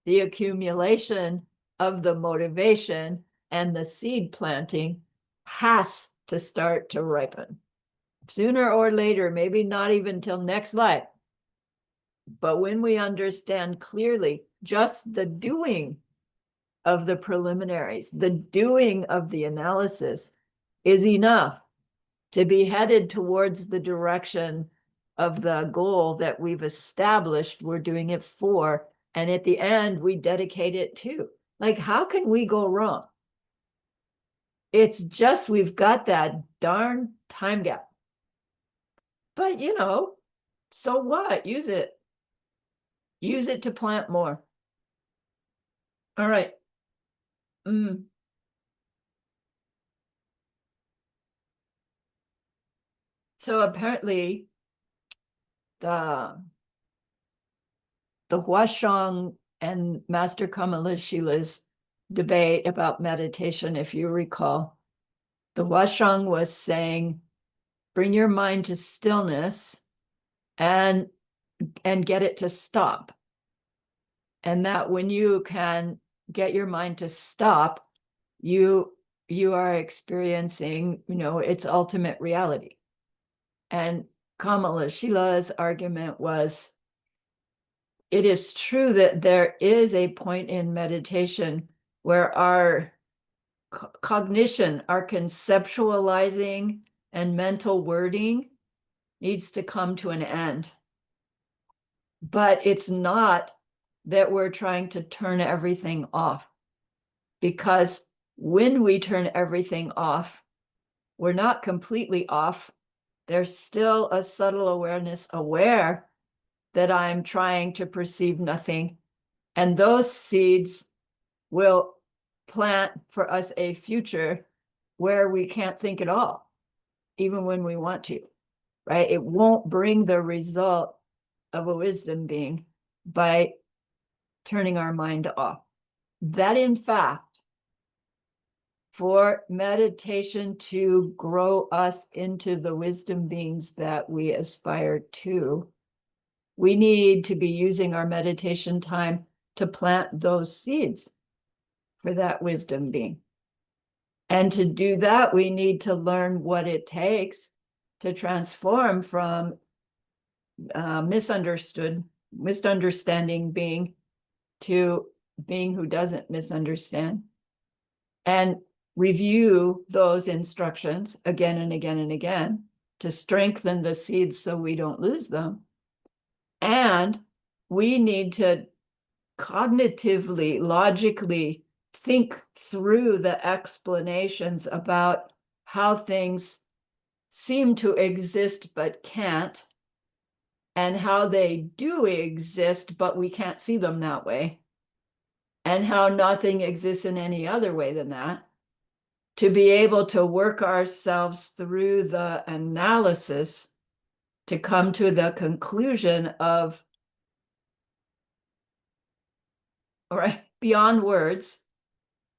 the accumulation of the motivation and the seed planting has to start to ripen. Sooner or later, maybe not even till next life. But when we understand clearly just the doing of the preliminaries, the doing of the analysis is enough to be headed towards the direction of the goal that we've established we're doing it for. And at the end, we dedicate it to. Like, how can we go wrong? It's just we've got that darn time gap. But, so what? Use it. Use it to plant more. All right. So apparently the Huashong and Master Kamala Shila's debate about meditation, if you recall, the Huashong was saying, bring your mind to stillness and get it to stop. And that when you can get your mind to stop, you are experiencing, its ultimate reality. And Kamala Shila's argument was, it is true that there is a point in meditation where our cognition, our conceptualizing and mental wording needs to come to an end. But it's not that we're trying to turn everything off, because when we turn everything off, we're not completely off. There's still a subtle awareness aware that I'm trying to perceive nothing. And those seeds will plant for us a future where we can't think at all, even when we want to, right? It won't bring the result of a wisdom being by turning our mind off. That, in fact, for meditation to grow us into the wisdom beings that we aspire to, we need to be using our meditation time to plant those seeds for that wisdom being. And to do that, we need to learn what it takes to transform from misunderstanding being to being who doesn't misunderstand, and review those instructions again and again and again to strengthen the seeds so we don't lose them. And we need to cognitively, logically think through the explanations about how things seem to exist but can't, and how they do exist but we can't see them that way, and how nothing exists in any other way than that, to be able to work ourselves through the analysis to come to the conclusion of, all right, beyond words.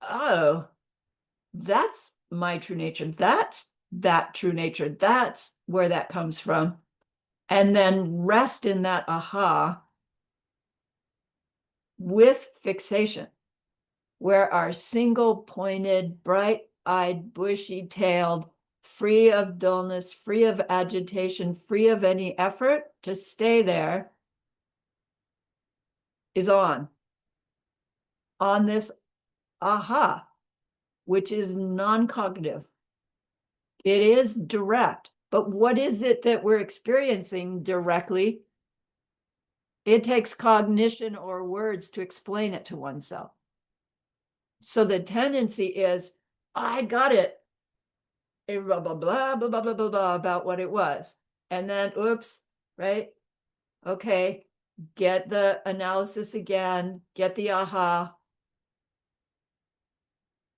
Oh, that's my true nature. That's that true nature. That's where that comes from. And then rest in that aha with fixation, where our single pointed, bright eyed, bushy tailed, free of dullness, free of agitation, free of any effort to stay there is on this aha, which is non-cognitive. It is direct, but what is it that we're experiencing directly? It takes cognition or words to explain it to oneself. So the tendency is, I got it, blah, blah, blah, blah, blah, blah, blah, blah, about what it was. And then, oops, right? Okay, get the analysis again, get the aha,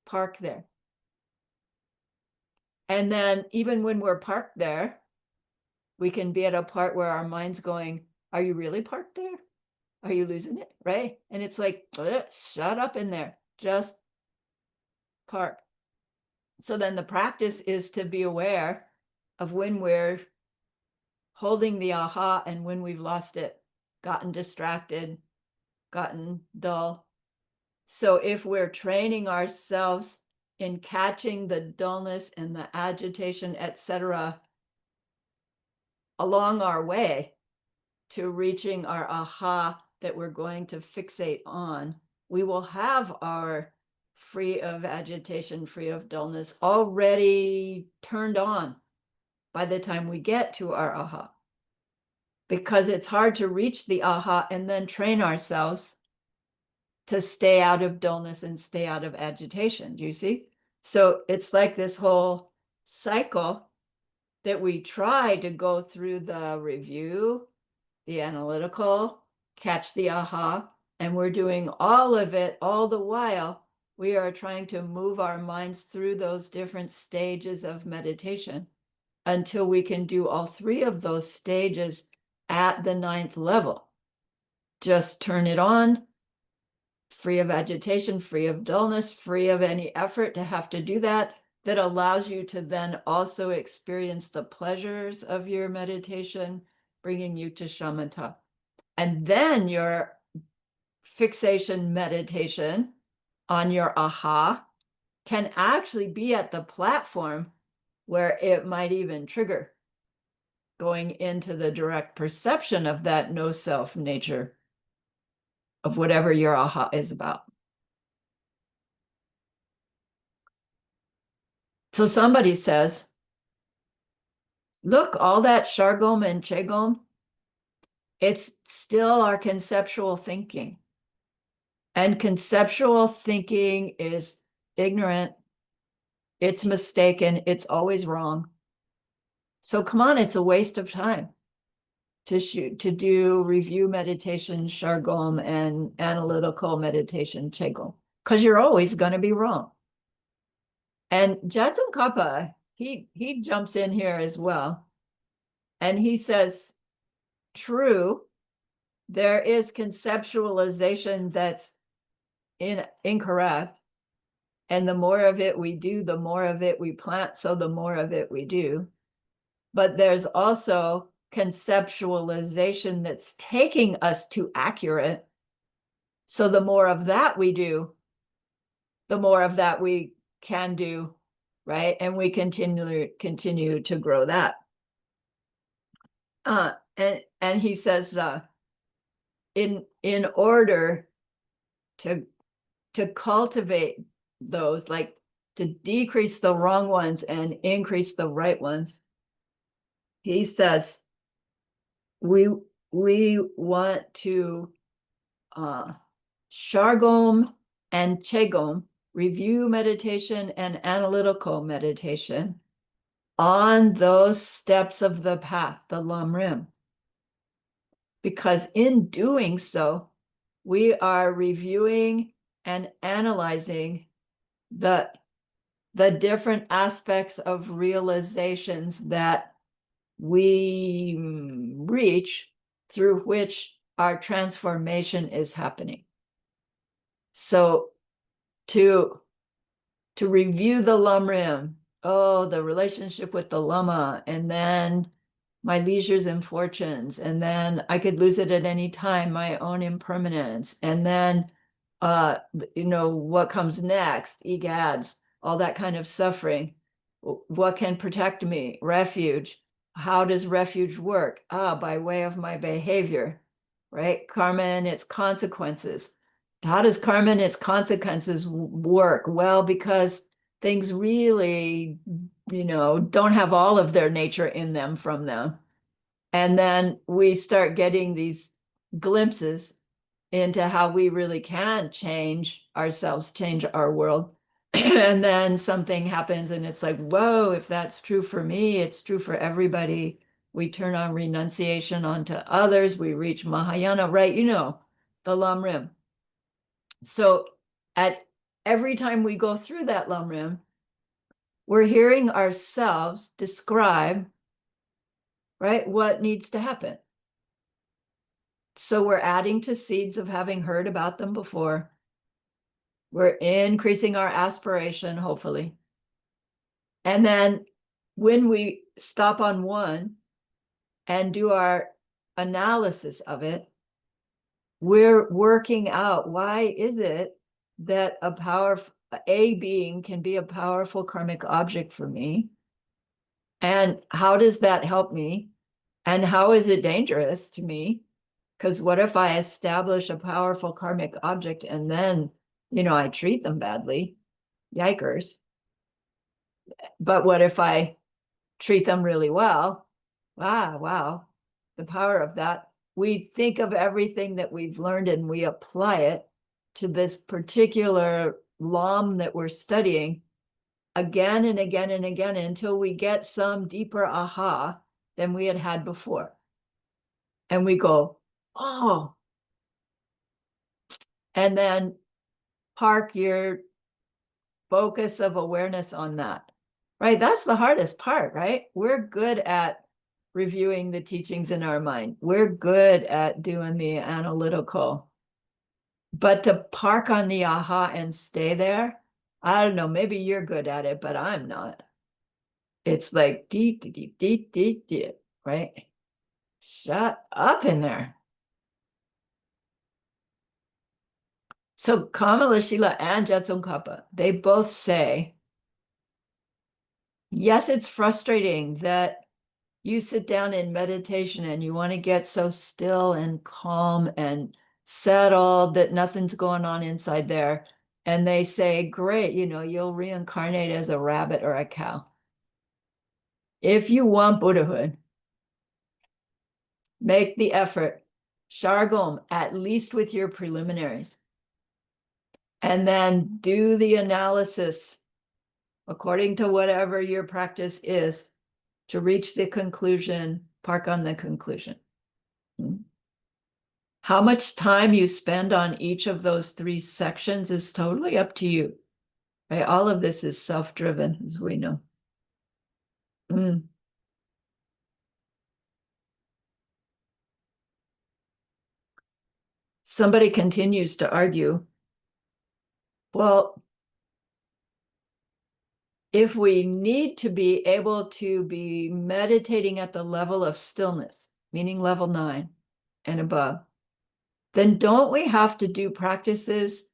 park there. And then even when we're parked there, we can be at a part where our mind's going, are you really parked there? Are you losing it? Right? And it's like, shut up in there, just park. So then the practice is to be aware of when we're holding the aha and when we've lost it, gotten distracted, gotten dull. So if we're training ourselves in catching the dullness and the agitation, etc., along our way to reaching our aha that we're going to fixate on, we will have our free of agitation, free of dullness already turned on by the time we get to our aha. Because it's hard to reach the aha and then train ourselves to stay out of dullness and stay out of agitation. Do you see? So it's like this whole cycle that we try to go through the review, the analytical, catch the aha, and we're doing all of it all the while. We are trying to move our minds through those different stages of meditation until we can do all three of those stages at the 9th level. Just turn it on, free of agitation, free of dullness, free of any effort to have to do that, that allows you to then also experience the pleasures of your meditation, bringing you to shamatha. And then your fixation meditation on your aha can actually be at the platform where it might even trigger going into the direct perception of that no self nature of whatever your aha is about. So somebody says, look, all that Shargom and Chegom, it's still our conceptual thinking. And conceptual thinking is ignorant, it's mistaken, it's always wrong. So come on, it's a waste of time to do review meditation, Shargom, and analytical meditation, Chegom, because you're always going to be wrong. And Jatsun Kappa, he jumps in here as well. And he says, true, there is conceptualization that's incorrect. And the more of it we do, the more of it we plant. So the more of it we do. But there's also conceptualization that's taking us to accurate. So the more of that we do, the more of that we can do, right? And we continue to grow that. And he says, in order to cultivate those, like to decrease the wrong ones and increase the right ones, he says we want to Shargom and Chegom, review meditation and analytical meditation, on those steps of the path, the Lamrim. Because in doing so, we are reviewing and analyzing the different aspects of realizations that we reach, through which our transformation is happening. So to review the Lamrim, oh, the relationship with the Lama, and then my leisures and fortunes, and then I could lose it at any time, my own impermanence, and then what comes next, egads, all that kind of suffering. What can protect me? Refuge. How does refuge work? By way of my behavior, right? Karma and its consequences. How does karma and its consequences work? Well, because things really, don't have all of their nature in them from them. And then we start getting these glimpses into how we really can change ourselves, change our world. And then something happens and it's like, whoa, if that's true for me, it's true for everybody. We turn on renunciation onto others. We reach Mahayana, right? The Lamrim. So at every time we go through that Lamrim, we're hearing ourselves describe, right, what needs to happen. So we're adding to seeds of having heard about them before. We're increasing our aspiration, hopefully. And then when we stop on one and do our analysis of it, we're working out, why is it that a being can be a powerful karmic object for me? And how does that help me? And how is it dangerous to me? Because what if I establish a powerful karmic object and then, I treat them badly? Yikers. But what if I treat them really well? Wow. The power of that. We think of everything that we've learned and we apply it to this particular LAM that we're studying again and again and again until we get some deeper aha than we had before. And we go, oh, and then park your focus of awareness on that, right? That's the hardest part, right? We're good at reviewing the teachings in our mind. We're good at doing the analytical. But to park on the aha and stay there, I don't know, maybe you're good at it, but I'm not. It's like deep, deep, deep, deep, deep, right? Shut up in there. So Kamala Shila and Jetsun Kappa, they both say, yes, it's frustrating that you sit down in meditation and you want to get so still and calm and settled that nothing's going on inside there. And they say, great, you'll reincarnate as a rabbit or a cow. If you want Buddhahood, make the effort, Shargom, at least with your preliminaries. And then do the analysis according to whatever your practice is to reach the conclusion, park on the conclusion. How much time you spend on each of those three sections is totally up to you. Right? All of this is self-driven, as we know. Somebody continues to argue, well, if we need to be able to be meditating at the level of stillness, meaning level 9 and above, then don't we have to do practices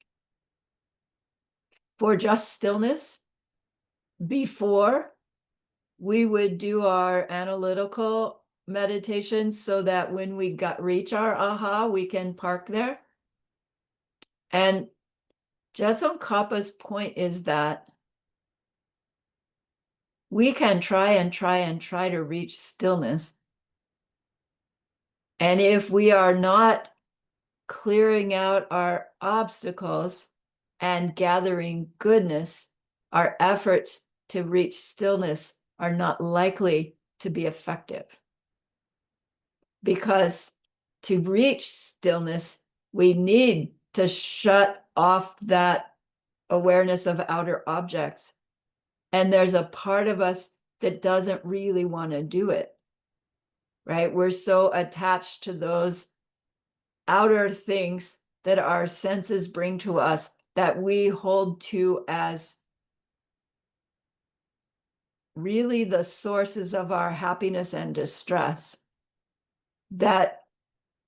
for just stillness before we would do our analytical meditation so that when we reach our aha, we can park there? And Jetsun Kappa's point is that we can try and try and try to reach stillness. And if we are not clearing out our obstacles and gathering goodness, our efforts to reach stillness are not likely to be effective. Because to reach stillness, we need to shut off that awareness of outer objects. And there's a part of us that doesn't really want to do it, right? We're so attached to those outer things that our senses bring to us that we hold to as really the sources of our happiness and distress, that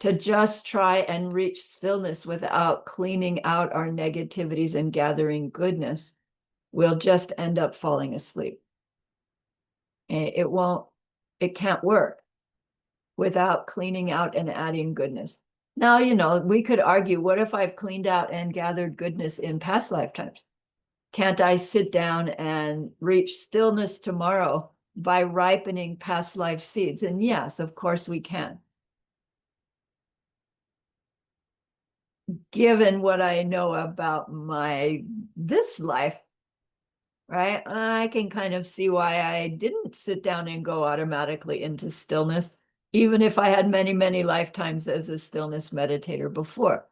to just try and reach stillness without cleaning out our negativities and gathering goodness, we'll just end up falling asleep. It can't work without cleaning out and adding goodness. Now, we could argue, what if I've cleaned out and gathered goodness in past lifetimes? Can't I sit down and reach stillness tomorrow by ripening past life seeds? And yes, of course we can. Given what I know about this life, right? I can kind of see why I didn't sit down and go automatically into stillness, even if I had many, many lifetimes as a stillness meditator before.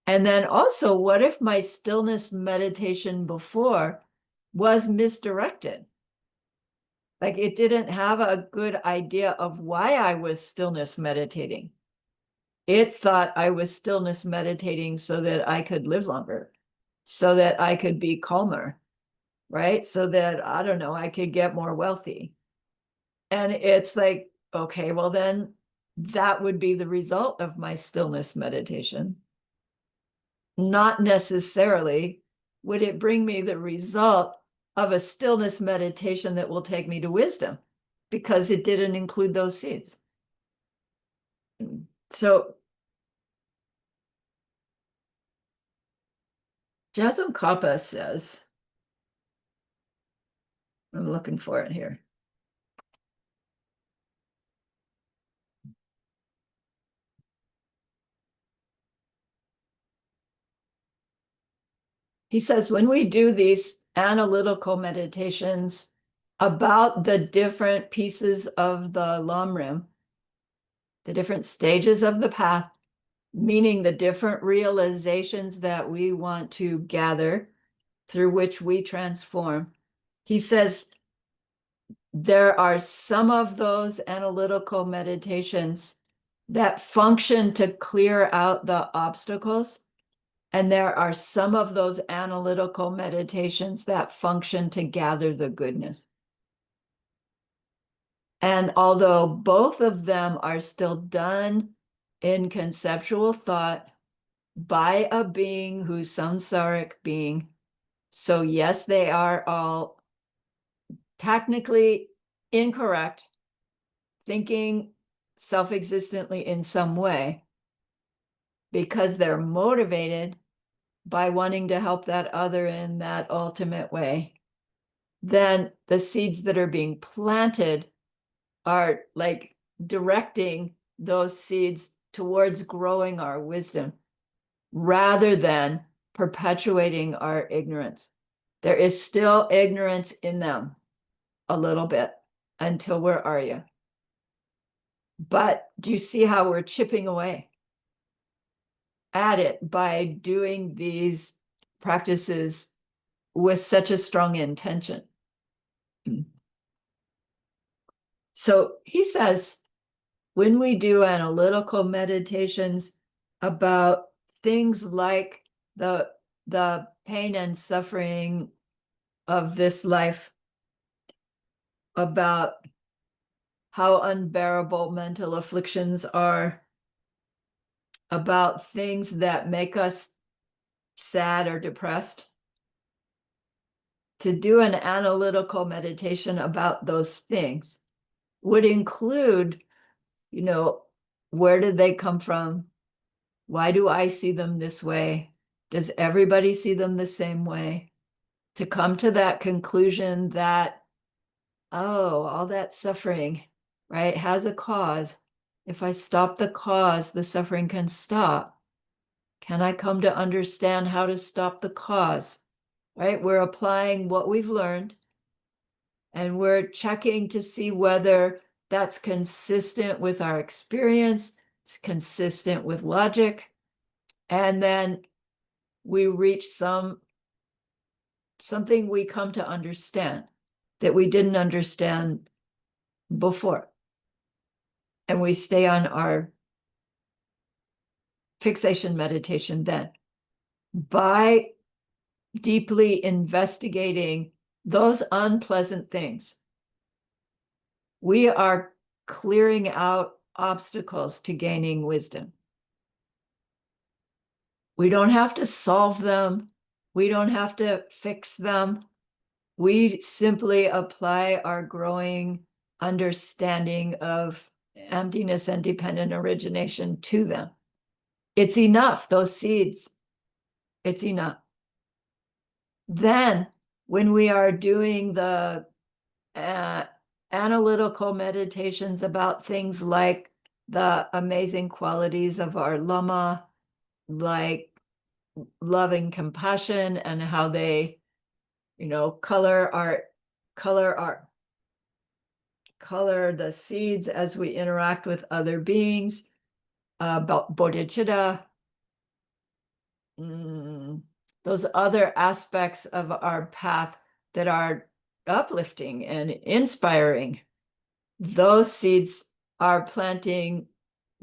And then also, what if my stillness meditation before was misdirected? Like it didn't have a good idea of why I was stillness meditating. It thought I was stillness meditating so that I could live longer, so that I could be calmer, right? So that, I don't know, I could get more wealthy. And it's like, okay, well then that would be the result of my stillness meditation. Not necessarily would it bring me the result of a stillness meditation that will take me to wisdom, because it didn't include those seeds. So Jason Kappa says, I'm looking for it here. He says, when we do these analytical meditations about the different pieces of the Lamrim, the different stages of the path, meaning the different realizations that we want to gather through which we transform, he says, there are some of those analytical meditations that function to clear out the obstacles. And there are some of those analytical meditations that function to gather the goodness. And although both of them are still done in conceptual thought by a being who's samsaric being, so yes, they are all technically incorrect, thinking self-existently in some way, because they're motivated by wanting to help that other in that ultimate way, then the seeds that are being planted are like directing those seeds towards growing our wisdom rather than perpetuating our ignorance. There is still ignorance in them a little bit until we're Arya. But do you see how we're chipping away at it by doing these practices with such a strong intention? So he says, when we do analytical meditations about things like the pain and suffering of this life, about how unbearable mental afflictions are, about things that make us sad or depressed, to do an analytical meditation about those things would include, where did they come from? Why do I see them this way? Does everybody see them the same way? To come to that conclusion that, oh, all that suffering, right, has a cause. If I stop the cause, the suffering can stop. Can I come to understand how to stop the cause? Right? We're applying what we've learned, and we're checking to see whether that's consistent with our experience, it's consistent with logic, and then we reach something we come to understand that we didn't understand before. And we stay on our fixation meditation then. By deeply investigating those unpleasant things, we are clearing out obstacles to gaining wisdom. We don't have to solve them. We don't have to fix them. We simply apply our growing understanding of emptiness and dependent origination to them. It's enough, those seeds. It's enough. Then, when we are doing the analytical meditations about things like the amazing qualities of our Lama, like loving compassion and how they, color the seeds as we interact with other beings, about bodhicitta, those other aspects of our path that are uplifting and inspiring. Those seeds are planting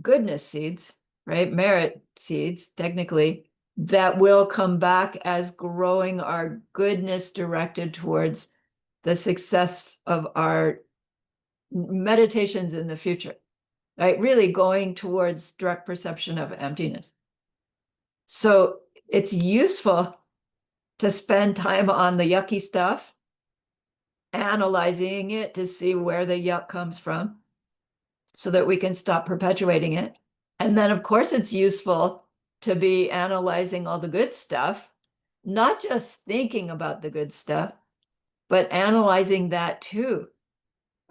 goodness seeds, right? Merit seeds, technically, that will come back as growing our goodness directed towards the success of our meditations in the future, right? Really going towards direct perception of emptiness. So it's useful to spend time on the yucky stuff, analyzing it to see where the yuck comes from so that we can stop perpetuating it. And then, of course, it's useful to be analyzing all the good stuff, not just thinking about the good stuff, but analyzing that too,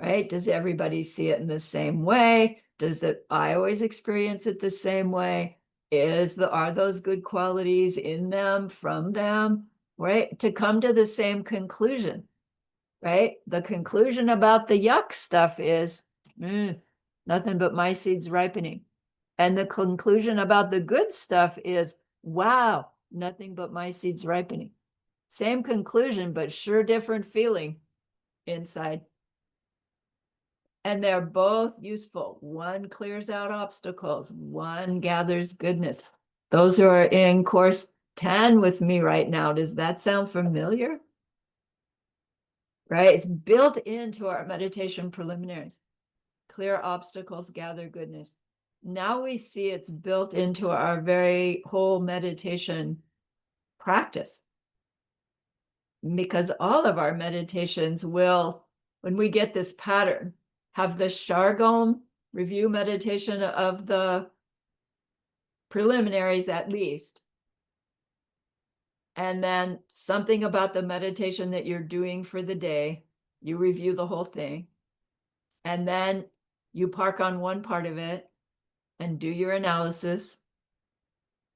right? Does everybody see it in the same way? I always experience it the same way? Are those good qualities in them, from them, right? To come to the same conclusion, right? The conclusion about the yuck stuff is, nothing but my seeds ripening. And the conclusion about the good stuff is, wow, nothing but my seeds ripening. Same conclusion, but sure different feeling inside. And they're both useful. One clears out obstacles, one gathers goodness. Those who are in course 10 with me right now, does that sound familiar? Right? It's built into our meditation preliminaries. Clear obstacles, gather goodness. Now we see it's built into our very whole meditation practice. Because all of our meditations will, when we get this pattern, have the Shargom review meditation of the preliminaries at least. And then something about the meditation that you're doing for the day. You review the whole thing. And then you park on one part of it and do your analysis.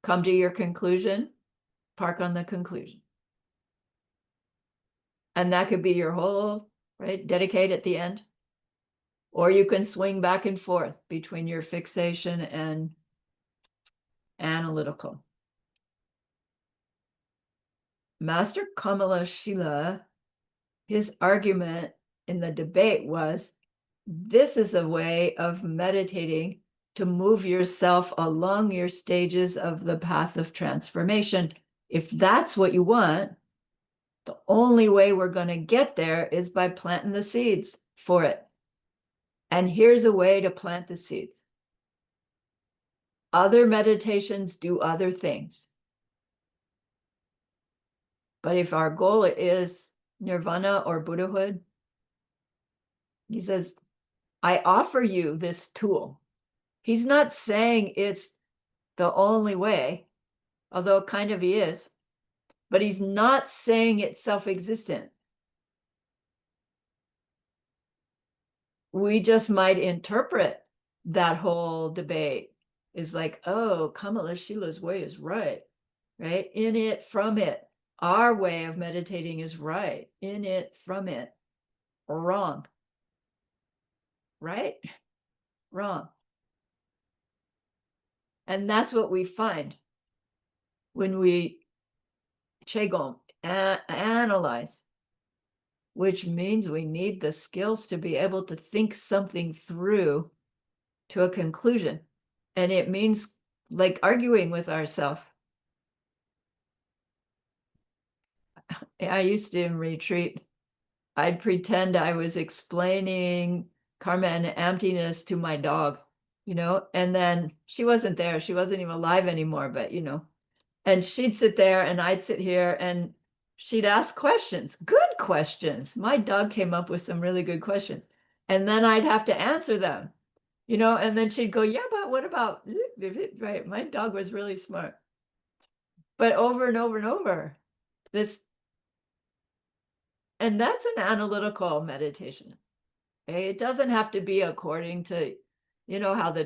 Come to your conclusion, park on the conclusion. And that could be your whole, right, dedicate at the end. Or you can swing back and forth between your fixation and analytical. Master Kamala Shila, his argument in the debate was, this is a way of meditating to move yourself along your stages of the path of transformation. If that's what you want, the only way we're going to get there is by planting the seeds for it. And here's a way to plant the seeds. Other meditations do other things. But if our goal is nirvana or Buddhahood, he says, I offer you this tool. He's not saying it's the only way, although kind of he is, but he's not saying it's self-existent. We just might interpret that whole debate is like, oh, Kamala Shila's way is right? In it, from it. Our way of meditating is right. In it, from it. Wrong. Right? Wrong. And that's what we find when we Qigong, analyze, which means we need the skills to be able to think something through to a conclusion. And it means like arguing with ourselves. I used to in retreat, I'd pretend I was explaining karma and emptiness to my dog, and then she wasn't there. She wasn't even alive anymore, but and she'd sit there and I'd sit here and she'd ask questions, good questions. My dog came up with some really good questions. And then I'd have to answer them, and then she'd go, yeah, but what about, right? My dog was really smart. But over and over and over, this, and that's an analytical meditation. Okay? It doesn't have to be according to, how the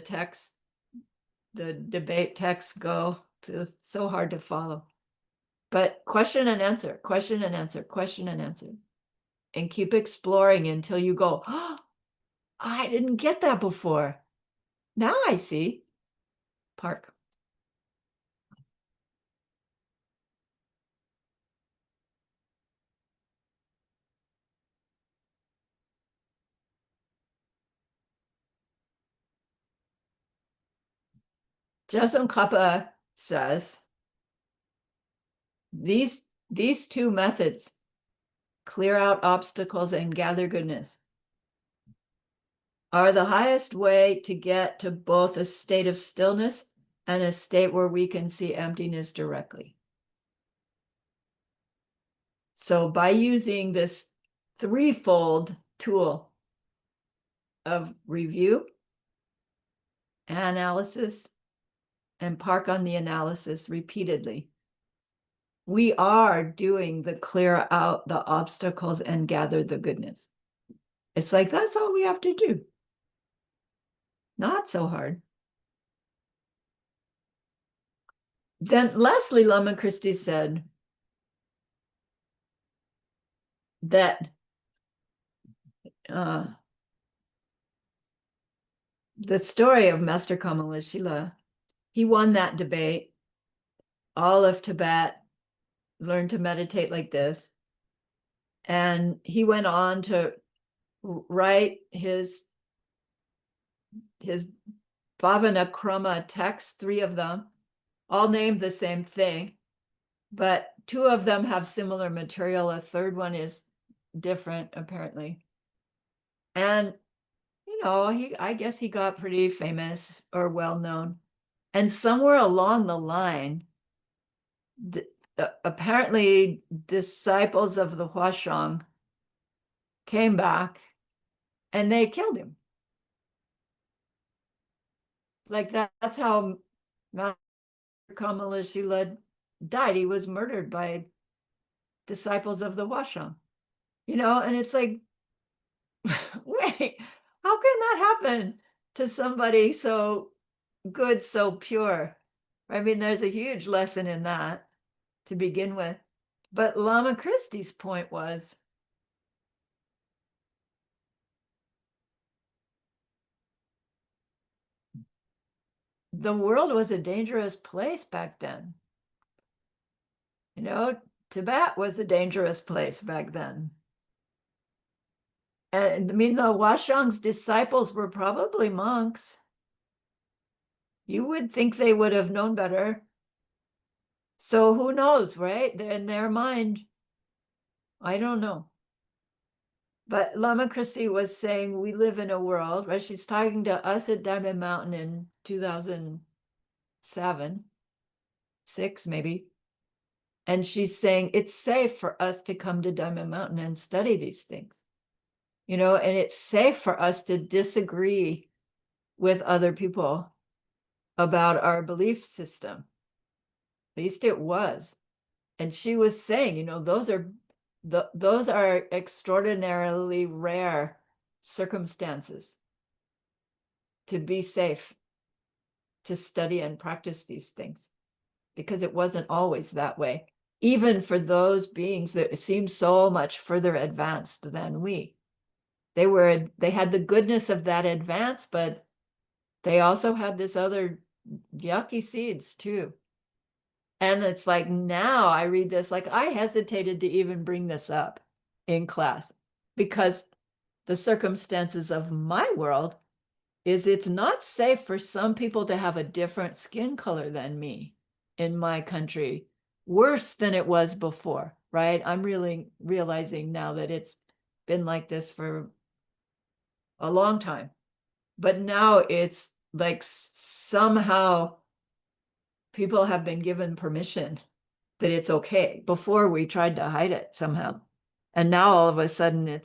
debate texts go. It's so hard to follow. But question and answer, question and answer, question and answer. And keep exploring until you go, oh, I didn't get that before. Now I see. Park. Jason Kappa says, these two methods, clear out obstacles and gather goodness, are the highest way to get to both a state of stillness and a state where we can see emptiness directly. So by using this threefold tool of review, analysis, and park on the analysis repeatedly, we are doing the clear out the obstacles and gather the goodness. It's like, that's all we have to do. Not so hard. Then lastly, Lama Christie said that the story of Master Kamalashila, he won that debate. All of Tibet learned to meditate like this. And he went on to write his Bhavana Krama texts, 3 of them, all named the same thing, but 2 of them have similar material. A third one is different, apparently. And, I guess he got pretty famous or well-known. And somewhere along the line, apparently disciples of the Huashang came back and they killed him. Like that's how Master Kamalashila died. He was murdered by disciples of the Huashang. And it's like, wait, how can that happen to somebody so good, so pure? I mean, there's a huge lesson in that to begin with. But Lama Christie's point was, the world was a dangerous place back then. Tibet was a dangerous place back then. And I mean, the Huashang's disciples were probably monks. You would think they would have known better. So who knows, right? In their mind, I don't know. But Lama Christie was saying we live in a world, right? She's talking to us at Diamond Mountain in 2007, 6 maybe. And she's saying it's safe for us to come to Diamond Mountain and study these things. And it's safe for us to disagree with other people about our belief system. At least it was. And she was saying, those are extraordinarily rare circumstances to be safe, to study and practice these things, because it wasn't always that way, even for those beings that seem so much further advanced than we. They had the goodness of that advance, but they also had this other yucky seeds too. And it's like, now I read this, like I hesitated to even bring this up in class because the circumstances of my world is it's not safe for some people to have a different skin color than me in my country, worse than it was before, right? I'm really realizing now that it's been like this for a long time. But now it's like somehow people have been given permission that it's okay. Before we tried to hide it somehow. And now all of a sudden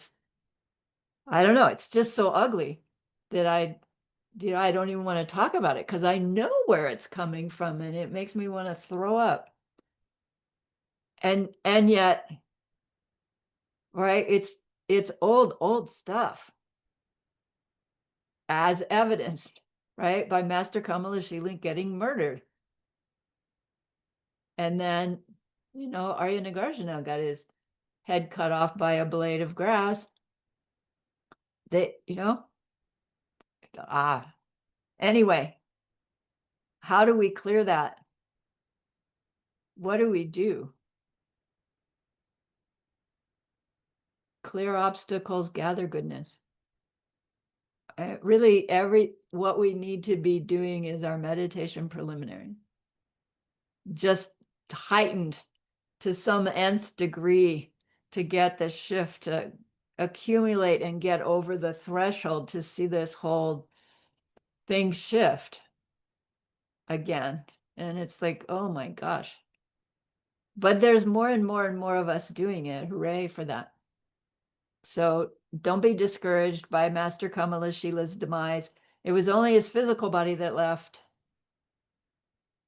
I don't know, it's just so ugly that I don't even want to talk about it because I know where it's coming from and it makes me want to throw up. And yet, right, it's old stuff as evidenced, right, by Master Kamalashila getting murdered. And then, Arya Nagarjuna got his head cut off by a blade of grass. They, anyway, how do we clear that? What do we do? Clear obstacles, gather goodness. Really, what we need to be doing is our meditation preliminary, just heightened to some nth degree to get the shift to accumulate and get over the threshold to see this whole thing shift again. And it's like, oh my gosh. But there's more and more and more of us doing it. Hooray for that. So don't be discouraged by Master Kamalashila's demise. It was only his physical body that left.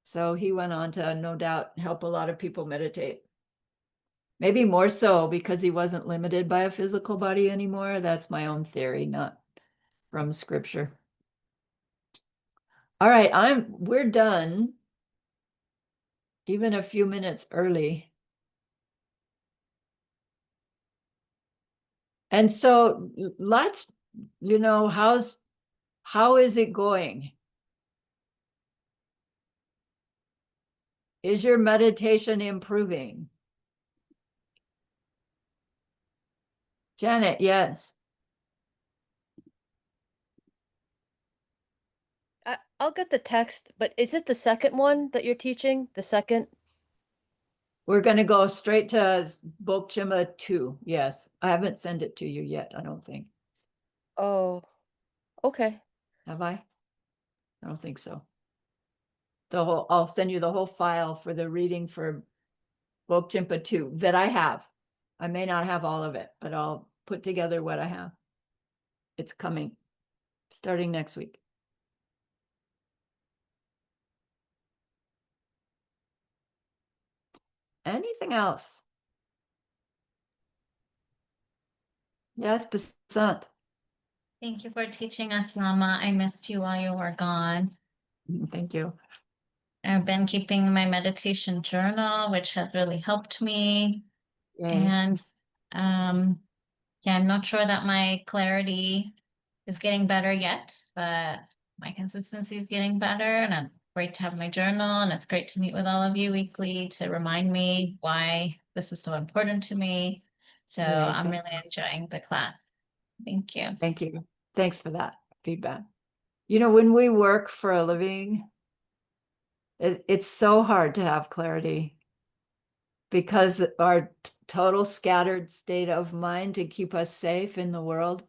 So he went on to, no doubt, help a lot of people meditate. Maybe more so because he wasn't limited by a physical body anymore. That's my own theory, not from scripture. All right, we're done, even a few minutes early. And so let's, how is it going? Is your meditation improving? Janet, yes. I'll get the text, but is it the second one that you're teaching? The second? We're going to go straight to Bok Jinpa 2. Yes. I haven't sent it to you yet, I don't think. Oh, okay. Have I? I don't think so. I'll send you the whole file for the reading for Bok Jinpa 2 that I have. I may not have all of it, but I'll put together what I have. It's coming starting next week. Anything else? Yes, Basant. Thank you for teaching us, Mama. I missed you while you were gone. Thank you. I've been keeping my meditation journal, which has really helped me. Yay. And yeah, I'm not sure that my clarity is getting better yet, but my consistency is getting better. And it's great to have my journal. And it's great to meet with all of you weekly to remind me why this is so important to me. So Yay, I'm really enjoying the class. Thank you. Thank you. Thanks for that feedback. When we work for a living, it's so hard to have clarity because our total scattered state of mind to keep us safe in the world.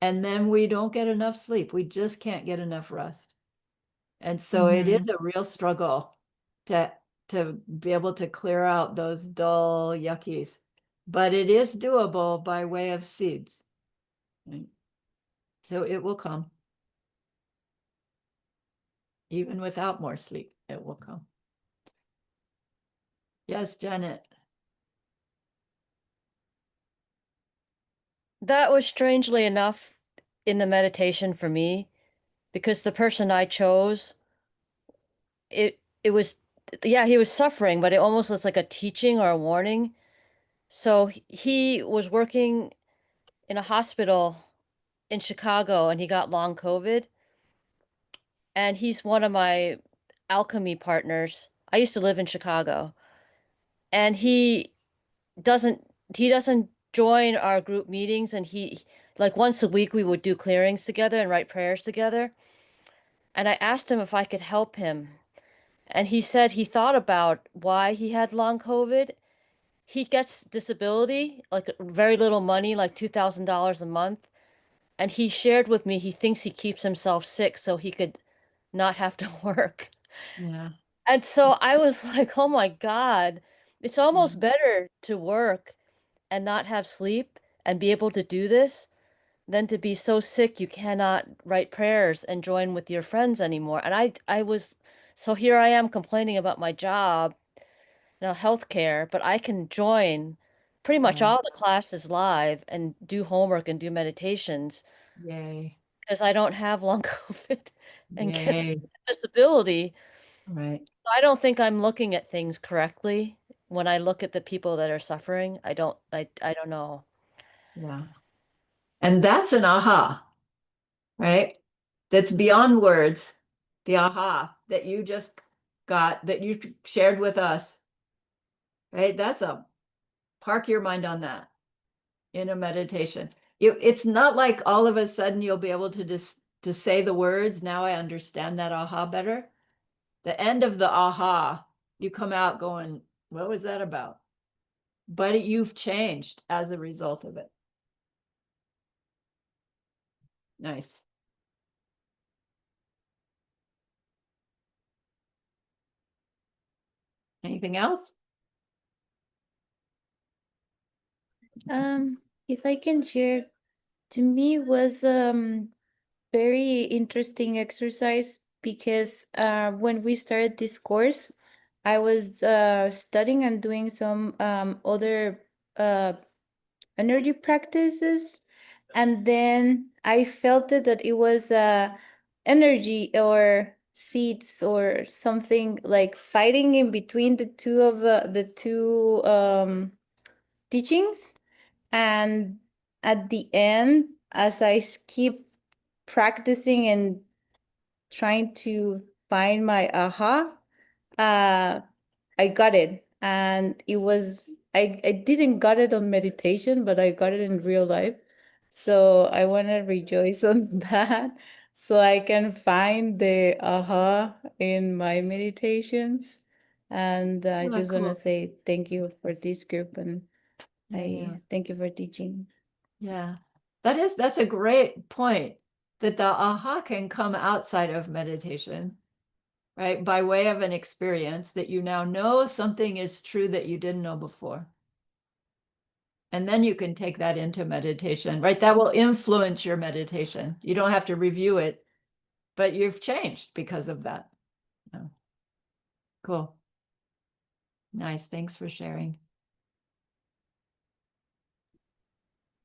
And then we don't get enough sleep. We just can't get enough rest. And so it is a real struggle to be able to clear out those dull yuckies. But it is doable by way of seeds. Right? So it will come. Even without more sleep, it will come. Yes, Janet. That was strangely enough in the meditation for me, because the person I chose, it was, yeah, he was suffering, but it almost was like a teaching or a warning. So he was working in a hospital in Chicago and he got long COVID. And he's one of my alchemy partners. I used to live in Chicago. And doesn't he doesn't join our group meetings, and like once a week we would do clearings together and write prayers together. And I asked him if I could help him. And he said he thought about why he had long COVID. He gets disability, like very little money, like $2,000 a month. And he shared with me he thinks he keeps himself sick so he could not have to work. Yeah. And so I was like, oh my God, it's almost better to work and not have sleep and be able to do this than to be so sick you cannot write prayers and join with your friends anymore. And I was, so here I am complaining about my job, healthcare, but I can join pretty much Yeah. all the classes live and do homework and do meditations Yay. because I don't have long COVID and get Yay. disability. Right. I don't think I'm looking at things correctly when I look at the people that are suffering. I don't know. Yeah. And that's an aha, right? That's beyond words. The aha that you just got, that you shared with us, right? That's a park your mind on that in a meditation. It's not like all of a sudden you'll be able to just to say the words. Now I understand that aha better. The end of the aha, you come out going, what was that about? But you've changed as a result of it. Nice. Anything else? If I can share, to me was very interesting exercise because when we started this course, I was studying and doing some other uh, energy practices, and then I felt it that it was energy or seeds or something like fighting in between the two of the two teachings. And at the end, as I keep practicing and trying to find my aha, uh, I got it. And it was, I didn't got it on meditation, but I got it in real life. So I want to rejoice on that so I can find the aha in my meditations. And I Oh, just want to cool. say thank you for this group, and Yeah. thank you for teaching. Yeah. That's a great point that the aha can come outside of meditation, right? By way of an experience that you now know something is true that you didn't know before. And then you can take that into meditation, right? That will influence your meditation. You don't have to review it, but you've changed because of that. Yeah. Cool. Nice. Thanks for sharing.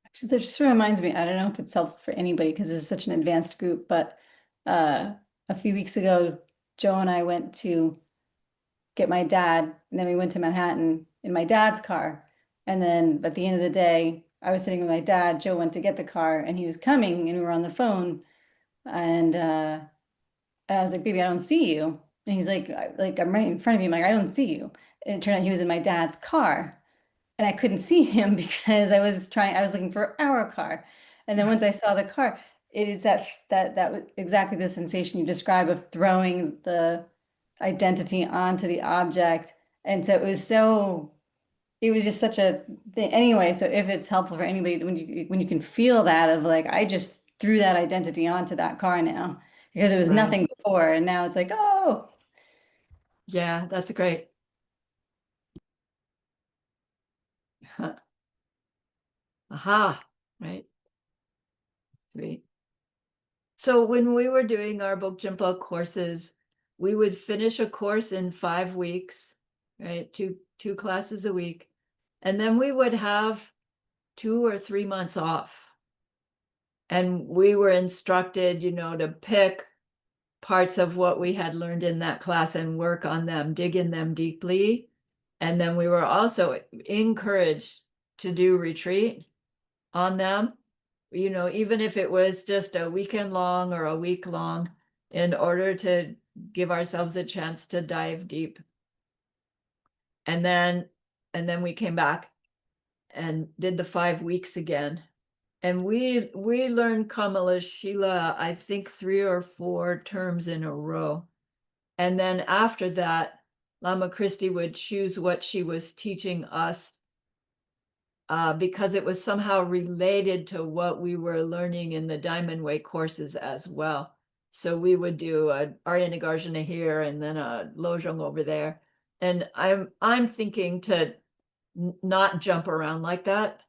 Actually, that just reminds me, I don't know if it's helpful for anybody because this is such an advanced group, but a few weeks ago, Joe and I went to get my dad, and then we went to Manhattan in my dad's car. And then at the end of the day, I was sitting with my dad, Joe went to get the car, and he was coming, and we were on the phone, and I was like, baby, I don't see you. And he's like, I'm right in front of you. I'm like, I don't see you. And it turned out he was in my dad's car. And I couldn't see him because I was looking for our car. And then once I saw the car, it is that was exactly the sensation you describe of throwing the identity onto the object. And so it was just such a thing. Anyway, so if it's helpful for anybody when you can feel that of like, I just threw that identity onto that car now because it was Right. nothing before. And now it's like, oh, Yeah, that's great. Aha, right? Great. So when we were doing our Bok Jinpa courses, we would finish a course in 5 weeks, right? Two classes a week. And then we would have 2 or 3 months off. And we were instructed, to pick parts of what we had learned in that class and work on them, dig in them deeply. And then we were also encouraged to do retreat on them, even if it was just a weekend long or a week long, in order to give ourselves a chance to dive deep. And then we came back and did the 5 weeks again. And we learned Kamala Shila, I think 3 or 4 terms in a row. And then after that, Lama Christie would choose what she was teaching us because it was somehow related to what we were learning in the Diamond Way courses as well. So we would do a Arya Nagarjuna here and then a Lojong over there. And I'm thinking to not jump around like that,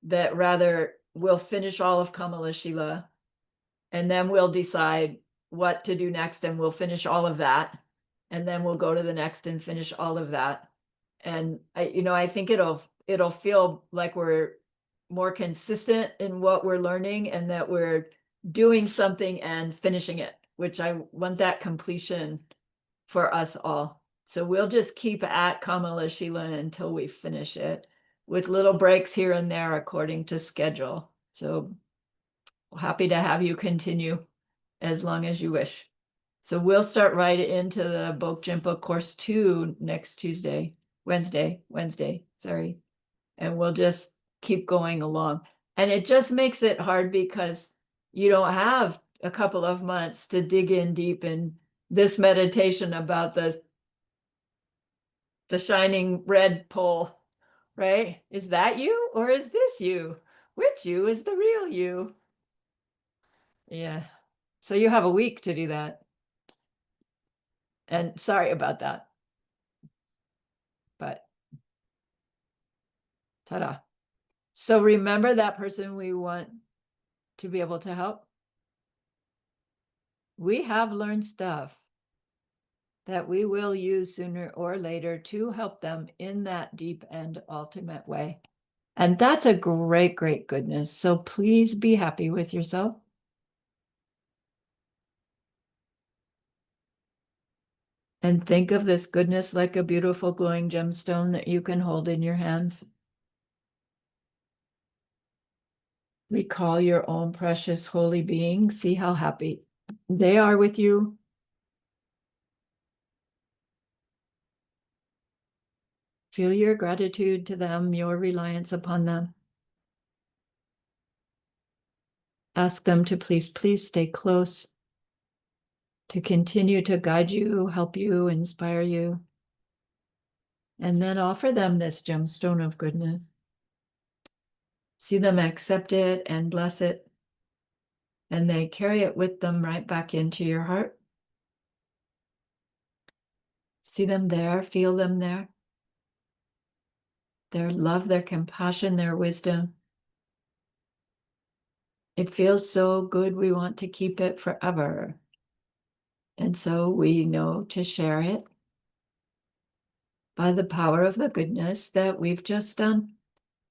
that rather we'll finish all of Kamala Shila and then we'll decide what to do next and we'll finish all of that. And then we'll go to the next and finish all of that. And I think it'll feel like we're more consistent in what we're learning and that we're doing something and finishing it, which I want that completion for us all. So we'll just keep at Kamala Shila until we finish it with little breaks here and there according to schedule. So happy to have you continue as long as you wish. So we'll start right into the Bok Jinpa course 2 next Wednesday, sorry. And we'll just keep going along. And it just makes it hard because you don't have a couple of months to dig in deep in this meditation about the shining red pole, right? Is that you or is this you? Which you is the real you? Yeah. So you have a week to do that. And sorry about that. But ta-da. So remember that person we want to be able to help? We have learned stuff that we will use sooner or later to help them in that deep and ultimate way. And that's a great, great goodness. So please be happy with yourself. And think of this goodness like a beautiful glowing gemstone that you can hold in your hands. Recall your own precious holy being. See how happy they are with you. Feel your gratitude to them, your reliance upon them. Ask them to please stay close, to continue to guide you, help you, inspire you. And then offer them this gemstone of goodness. See them accept it and bless it. And they carry it with them right back into your heart. See them there, feel them there. Their love, their compassion, their wisdom. It feels so good, we want to keep it forever. And so we know to share it by the power of the goodness that we've just done.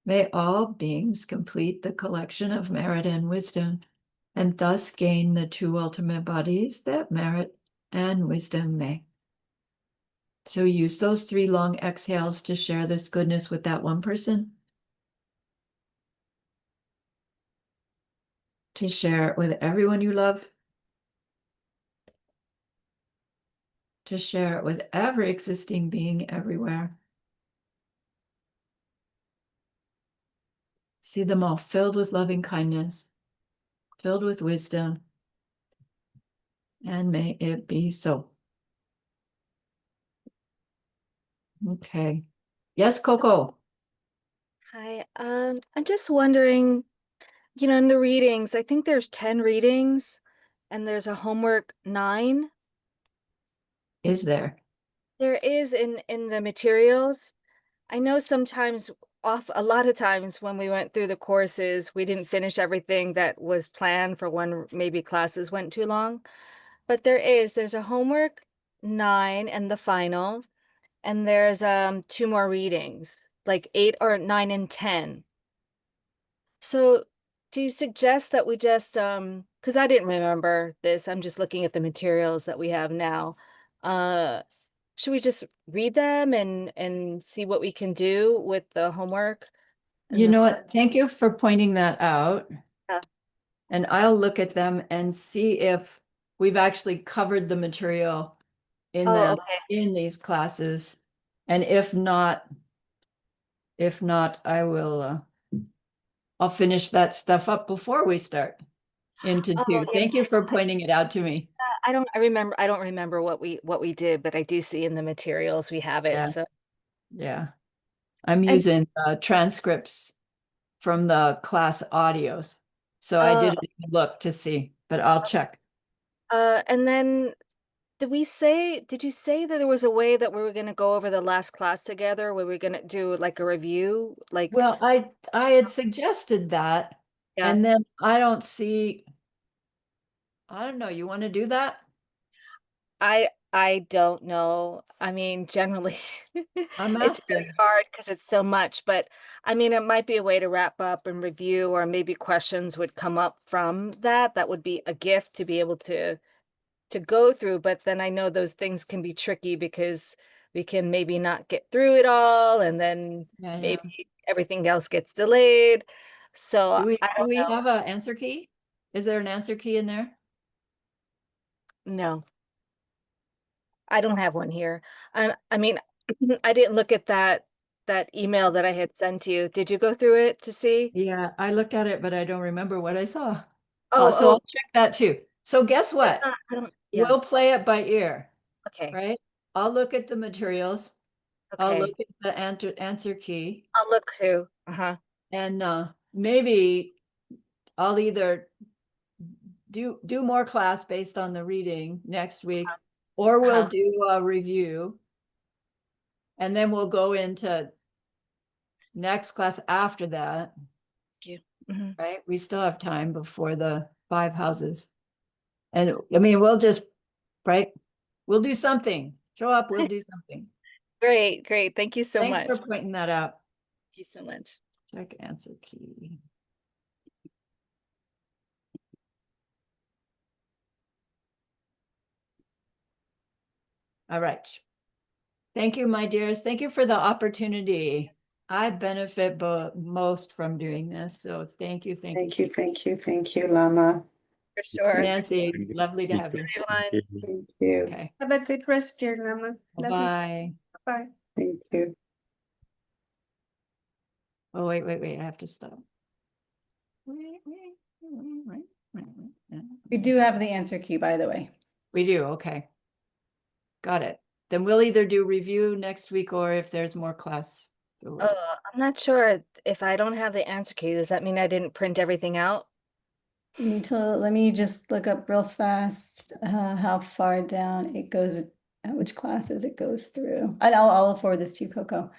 May all beings complete the collection of merit and wisdom, and thus gain the two ultimate bodies that merit and wisdom may. So use those 3 long exhales to share this goodness with that one person. To share it with everyone you love. To share it with every existing being everywhere. See them all filled with loving kindness, filled with wisdom, and may it be so. Okay. Yes, Coco. Hi, I'm just wondering, in the readings, I think there's 10 readings and there's a homework 9. Is there? There is in the materials. I know sometimes a lot of times when we went through the courses, we didn't finish everything that was planned for when maybe classes went too long. But there's a homework 9 and the final, and there's 2 more readings, like 8 or 9 and 10. So do you suggest that we just, because I didn't remember this, I'm just looking at the materials that we have now. Should we just read them and see what we can do with the homework? You know what? Thank you for pointing that out. Yeah. And I'll look at them and see if we've actually covered the material in Oh, them in these classes. And if not, I will I'll finish that stuff up before we start into Oh, 2. yeah. Thank you for pointing it out to me. I don't remember what we did, but I do see in the materials we have it. Yeah. So Yeah. I'm And- using transcripts from the class audios. So I didn't even look to see, but I'll check. and then did you say that there was a way that we were gonna go over the last class together, where we're gonna do like a review? Like, Well, I had suggested that, yeah, and then I don't see, I don't know, you want to do that? I don't know. I mean, generally, I'm it's very asking. hard because it's so much, but I mean, it might be a way to wrap up and review, or maybe questions would come up from that. That would be a gift to be able to go through, but then I know those things can be tricky because we can maybe not get through it all, and then Yeah, yeah. maybe everything else gets delayed. So Do I don't we know. have an answer key? Is there an answer key in there? No, I don't have one here. And I mean, I didn't look at that email that I had sent you. Did you go through it to see? Yeah, I looked at it, but I don't remember what I saw. Oh, So oh, I'll check that too. So guess what? I don't, yeah, We'll play it by ear, okay, right? I'll look at the materials. I'll okay. look at the answer key, I'll look too. Uh-huh. and maybe I'll either do more class based on the reading next week, or we'll Uh-huh. do a review, and then we'll go into next class after that, Thank you. Mhm. right? We still have time before the 5 houses. And I mean, we'll just, right? We'll do something. Show up, we'll do something. Great, great. Thank you so Thanks much. for pointing that out. Thank you so much. Check answer key. All right. Thank you, my dears. Thank you for the opportunity. I benefit most from doing this. So thank you, Thank you, Lama. For sure. Nancy, lovely to have you. Everyone. Thank you. Okay, Have a good rest, dear Lama. Love you. bye. Bye. Thank you. Oh, wait, I have to stop. We do have the answer key, by the way. We do, okay. Got it. Then we'll either do review next week, or if there's more class. I'm not sure if I don't have the answer key, does that mean I didn't print everything out? Let me just look up real fast how far down it goes, which classes it goes through. And I'll forward this to you, Coco.